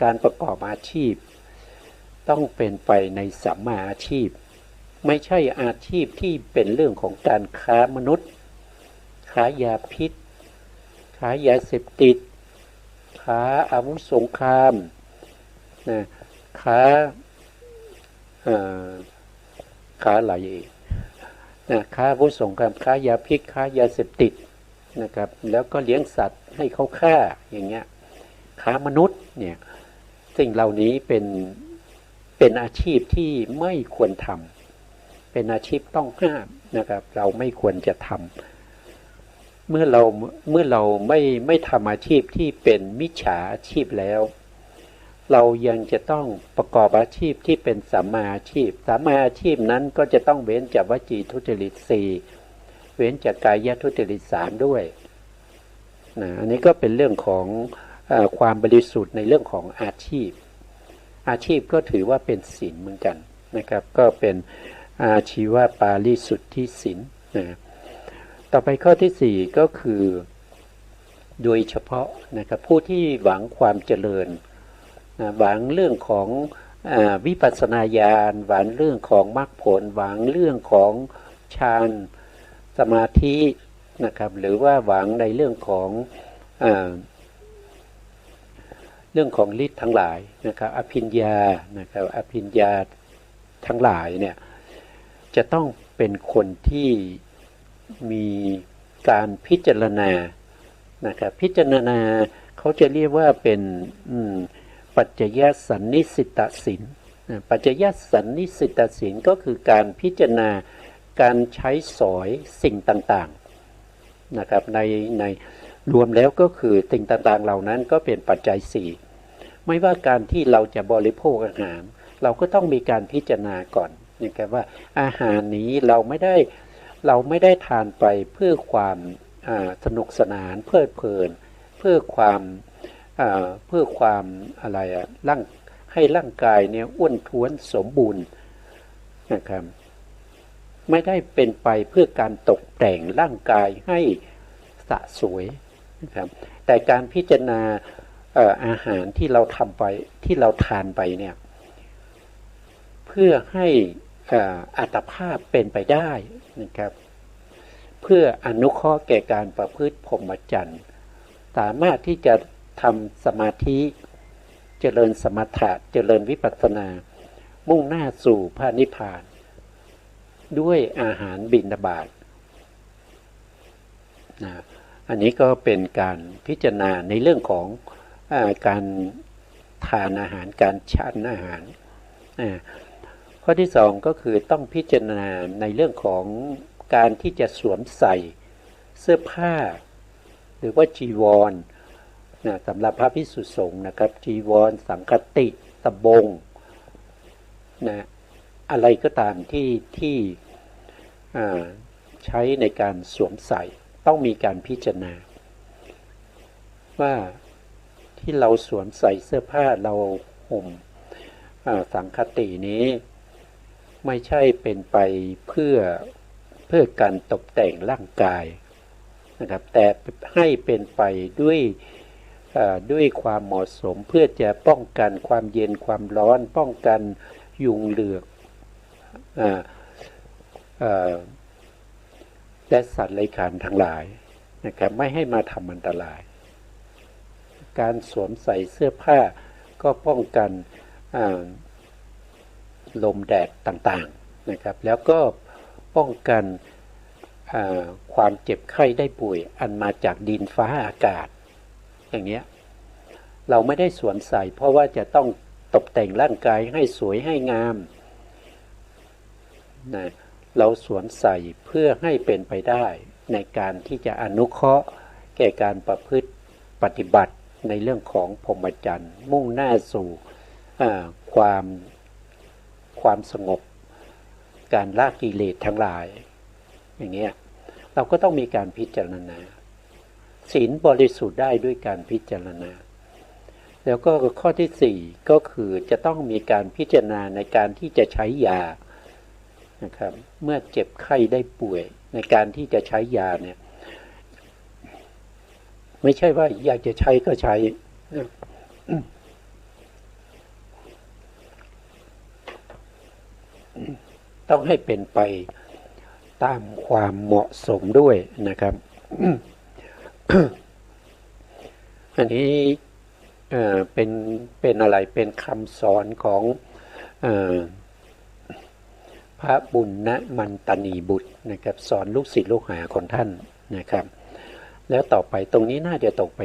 S2: การประกอบอาชีพต้องเป็นไปในสัมมาอาชีพไม่ใช่อาชีพที่เป็นเรื่องของการค้ามนุษย์ค้ายาพิษค้ายาเสพติดค้าอาวุธสงครามนะค้าอะไรอีกนะค้าอาวุธสงครามค้ายาพิษค้ายาเสพติดนะครับแล้วก็เลี้ยงสัตว์ให้เขาฆ่าอย่างเงี้ยค้ามนุษย์เนี่ยสิ่งเหล่านี้เป็นอาชีพที่ไม่ควรทำเป็นอาชีพต้องห้ามนะครับเราไม่ควรจะทำเมื่อเราไม่ทำอาชีพที่เป็นมิจฉาอาชีพแล้วเรายังจะต้องประกอบอาชีพที่เป็นสัมมาอาชีพสัมมาอาชีพนั้นก็จะต้องเว้นจากวจีทุจริตสี่เว้นจากกายทุจริตสามด้วยนะอันนี้ก็เป็นเรื่องของความบริสุทธิ์ในเรื่องของอาชีพก็ถือว่าเป็นศีลเหมือนกันนะครับก็เป็นอาชีวปาริสุทธิศีลนะต่อไปข้อที่สี่ก็คือโดยเฉพาะนะครับผู้ที่หวังความเจริญหวังเรื่องของวิปัสสนาญาณหวังเรื่องของมรรคผลหวังเรื่องของฌานสมาธินะครับหรือว่าหวังในเรื่องของฤทธิ์ทั้งหลายนะครับอภิญญานะครับอภิญญาทั้งหลายเนี่ยจะต้องเป็นคนที่มีการพิจารณานะครับพิจารณาเขาจะเรียกว่าเป็นปัจจยสันนิสิตศีลปัจจยสันนิสิตศีลก็คือการพิจารณาการใช้สอยสิ่งต่างๆนะครับในรวมแล้วก็คือสิ่งต่างๆเหล่านั้นก็เป็นปัจจัยสี่ไม่ว่าการที่เราจะบริโภคอาหารเราก็ต้องมีการพิจารณาก่อนนะครับว่าอาหารนี้เราไม่ได้ทานไปเพื่อความสนุกสนานเพลิดเพลินเพื่อความอะไรให้ร่างกายเนี่ยอ้วนท้วนสมบูรณ์นะครับไม่ได้เป็นไปเพื่อการตกแต่งร่างกายให้สะสวยนะครับแต่การพิจารณาอาหารที่เราทำไปที่เราทานไปเนี่ยเพื่อให้อัตภาพเป็นไปได้นะครับเพื่ออนุเคราะห์แก่การประพฤติพรหมจรรย์สามารถที่จะทำสมาธิเจริญสมถะเจริญวิปัสสนามุ่งหน้าสู่พระนิพพานด้วยอาหารบิณฑบาตนะอันนี้ก็เป็นการพิจารณาในเรื่องของการทานอาหารการฉันอาหารข้อที่สองก็คือต้องพิจารณาในเรื่องของการที่จะสวมใส่เสื้อผ้าหรือว่าจีวรสำหรับพระภิกษุสงฆ์นะครับจีวรสังฆติตะบงนะอะไรก็ตามที่ใช้ในการสวมใส่ต้องมีการพิจารณาว่าที่เราสวมใส่เสื้อผ้าเราห่มสังฆตินี้ไม่ใช่เป็นไปเพื่อการตกแต่งร่างกาย นะครับแต่ให้เป็นไปด้วยความเหมาะสมเพื่อจะป้องกันความเย็นความร้อนป้องกันยุงเหลือกและสัตว์เลื้อยคลานทั้งหลายนะครับไม่ให้มาทำอันตรายการสวมใส่เสื้อผ้าก็ป้องกันลมแดดต่างๆนะครับแล้วก็ป้องกันความเจ็บไข้ได้ป่วยอันมาจากดินฟ้าอากาศอย่างนี้เราไม่ได้สวมใส่เพราะว่าจะต้องตกแต่งร่างกายให้สวยให้งามนะเราสวมใส่เพื่อให้เป็นไปได้ในการที่จะอนุเคราะห์แก่การประพฤติปฏิบัติในเรื่องของพรหมจรรย์มุ่งหน้าสู่ความสงบการละกิเลสทั้งหลายอย่างเงี้ยเราก็ต้องมีการพิจารณาศีลบริสุทธิ์ได้ด้วยการพิจารณาแล้วก็ข้อที่สี่ก็คือจะต้องมีการพิจารณาในการที่จะใช้ยานะครับเมื่อเจ็บไข้ได้ป่วยในการที่จะใช้ยาเนี่ยไม่ใช่ว่าอยากจะใช้ก็ใช้ต้องให้เป็นไปตามความเหมาะสมด้วยนะครับอันนี้เป็นอะไรเป็นคำสอนของพระบุญณมันตนีบุตรนะครับสอนลูกศิษย์ลูกหาของท่านนะครับแล้วต่อไปตรงนี้น่าจะตกไ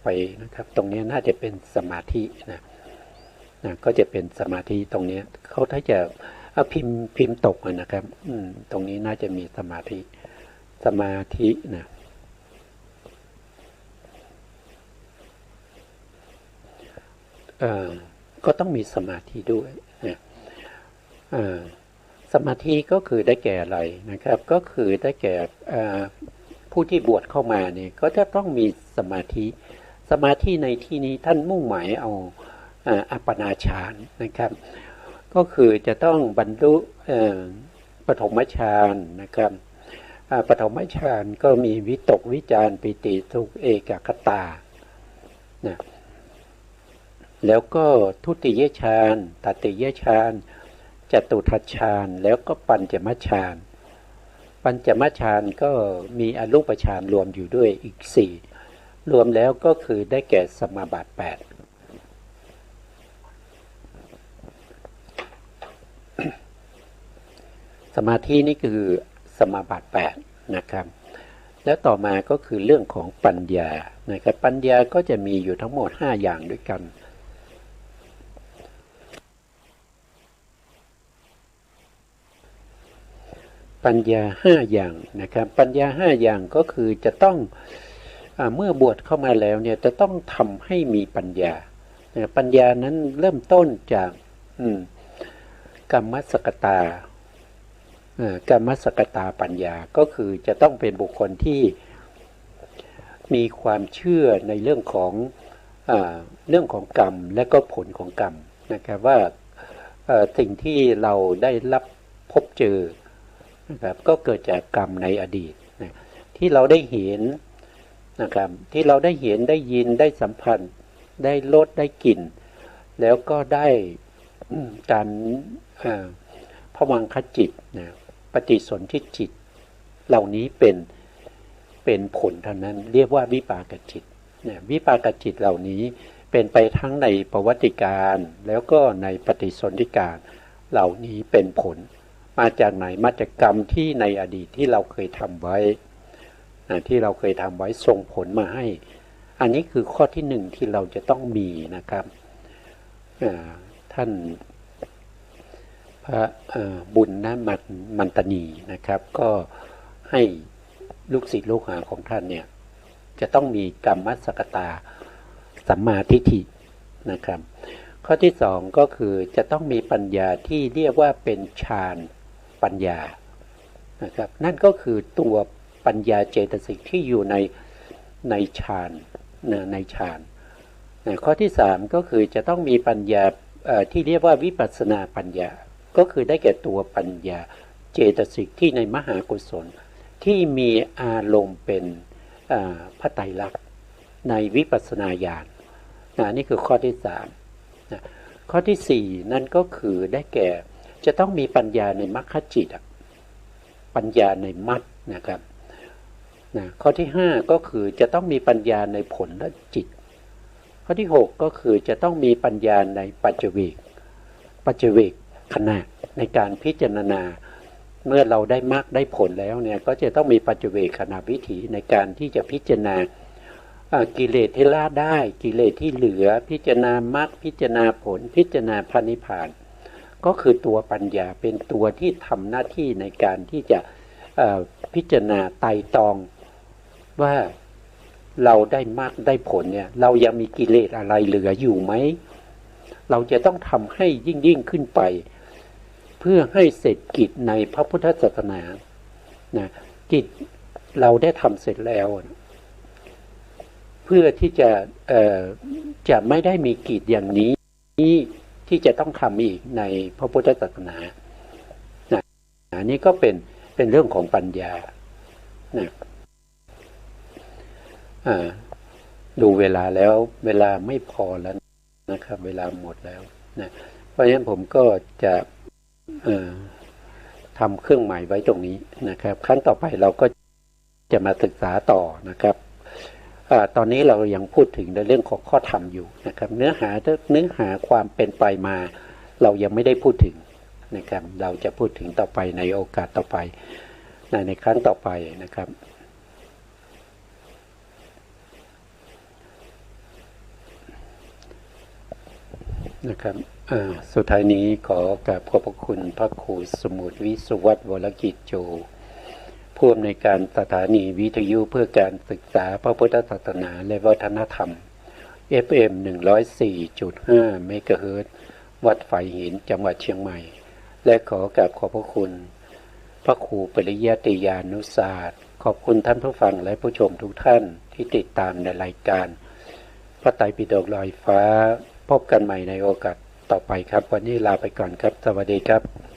S2: ปนะครับตรงนี้น่าจะเป็นสมาธินะก็จะเป็นสมาธิตรงนี้เขาถ้าจะพิมพ์ตกนะครับตรงนี้น่าจะมีสมาธินะก็ต้องมีสมาธิด้วยนะสมาธิก็คือได้แก่อะไรนะครับก็คือได้แก่ผู้ที่บวชเข้ามาเนี่ยก็จะต้องมีสมาธิในที่นี้ท่านมุ่งหมายเอาอัปปนาฌานนะครับก็คือจะต้องบรรลุปฐมฌานนะครับปฐมฌานก็มีวิตกวิจารปิติสุขเอกคตานะแล้วก็ทุติยฌานตติยฌานจตุทัชฌานแล้วก็ปัญจมฌานก็มีอรูปฌานรวมอยู่ด้วยอีก4รวมแล้วก็คือได้แก่สมาบัติ8สมาธินี่คือสมาบัติ8นะครับแล้วต่อมาก็คือเรื่องของปัญญานะครับปัญญาก็จะมีอยู่ทั้งหมด5อย่างด้วยกันปัญญา5อย่างนะครับปัญญา5อย่างก็คือจะต้องเมื่อบวชเข้ามาแล้วเนี่ยจะต้องทำให้มีปัญญาปัญญานั้นเริ่มต้นจากกรรมสกตาปัญญาก็คือจะต้องเป็นบุคคลที่มีความเชื่อในเรื่องของกรรมและก็ผลของกรรมนะครับว่าสิ่งที่เราได้รับพบเจอนะครับก็เกิดจากกรรมในอดีตนะที่เราได้เห็นนะครับที่เราได้เห็นได้ยินได้สัมผัสได้รสได้กลิ่นแล้วก็ได้การภวังคจิตนะปฏิสนธิจิตเหล่านี้เป็นผลเท่านั้นเรียกว่าวิปากจิตนะวิปากจิตเหล่านี้เป็นไปทั้งในประวัติการแล้วก็ในปฏิสนธิการเหล่านี้เป็นผลมาจากไหนมาจากกรรมที่ในอดีตที่เราเคยทำไว้ส่งผลมาให้อันนี้คือข้อที่1ที่เราจะต้องมีนะครับท่านพระบุญณมันตนีนะครับก็ให้ลูกศิษย์ลูกหาของท่านเนี่ยจะต้องมีกรรมสกตาสัมมาทิฏฐินะครับข้อที่2ก็คือจะต้องมีปัญญาที่เรียกว่าเป็นฌานปัญญานะครับนั่นก็คือตัวปัญญาเจตสิกที่อยู่ในฌานในฌานข้อที่3ก็คือจะต้องมีปัญญาที่เรียกว่าวิปัสสนาปัญญาก็คือได้แก่ตัวปัญญาเจตสิกที่ในมหากุศลที่มีอารมณ์เป็น พระไตรลักษณ์ในวิปัสสนาญาณนี่คือข้อที่3นะข้อที่4นั่นก็คือได้แก่จะต้องมีปัญญาในมรรคจิตปัญญาในมรรคนะครับข้อที่5ก็คือจะต้องมีปัญญาในผลและจิตข้อที่6ก็คือจะต้องมีปัญญาในปัจเจเวกขณะในการพิจารณาเมื่อเราได้มรรคได้ผลแล้วเนี่ยก็จะต้องมีปัจเจเวกขณะวิถีในการที่จะพิจารณากิเลสที่ละได้กิเลสที่เหลือพิจารณามรรคพิจารณาผลพิจารณาพระนิพพานก็คือตัวปัญญาเป็นตัวที่ทำหน้าที่ในการที่จะพิจารณาไตร่ตรองว่าเราได้มรรคได้ผลเนี่ยเรายังมีกิเลสอะไรเหลืออยู่ไหมเราจะต้องทำให้ยิ่งขึ้นไปเพื่อให้เสร็จกิจในพระพุทธศาสนานะกิจเราได้ทำเสร็จแล้วเพื่อที่จะไม่ได้มีกิจอย่างนี้ที่จะต้องทำอีกในพระพุทธศาสนานี่ก็เป็นเรื่องของปัญญานะดูเวลาแล้วเวลาไม่พอแล้วนะครับเวลาหมดแล้วนะเพราะฉะนั้นผมก็จะทำเครื่องหมายไว้ตรงนี้นะครับครั้งต่อไปเราก็จะมาศึกษาต่อนะครับตอนนี้เรายังพูดถึงในเรื่องของข้อธรรมอยู่นะครับเนื้อหาความเป็นไปมาเรายังไม่ได้พูดถึงนะครับเราจะพูดถึงต่อไปในโอกาสต่อไปในครั้งต่อไปนะครับสุดท้ายนี้ขอกราบขอบพระคุณพระครูสมุทรวิสุวัฒน์วรกิจโจผู้อำนวยการสถานีวิทยุเพื่อการศึกษาพระพุทธศาสนาและวัฒนธรรม FM 104.5 เมกะเฮิรตซ์วัดไฝหินจังหวัดเชียงใหม่และขอกราบขอบพระคุณพระครูปริยัติยานุศาสตร์ขอบคุณท่านผู้ฟังและผู้ชมทุกท่านที่ติดตามในรายการพระไตรปิฎกลอยฟ้าพบกันใหม่ในโอกาสต่อไปครับวันนี้ลาไปก่อนครับสวัสดีครับ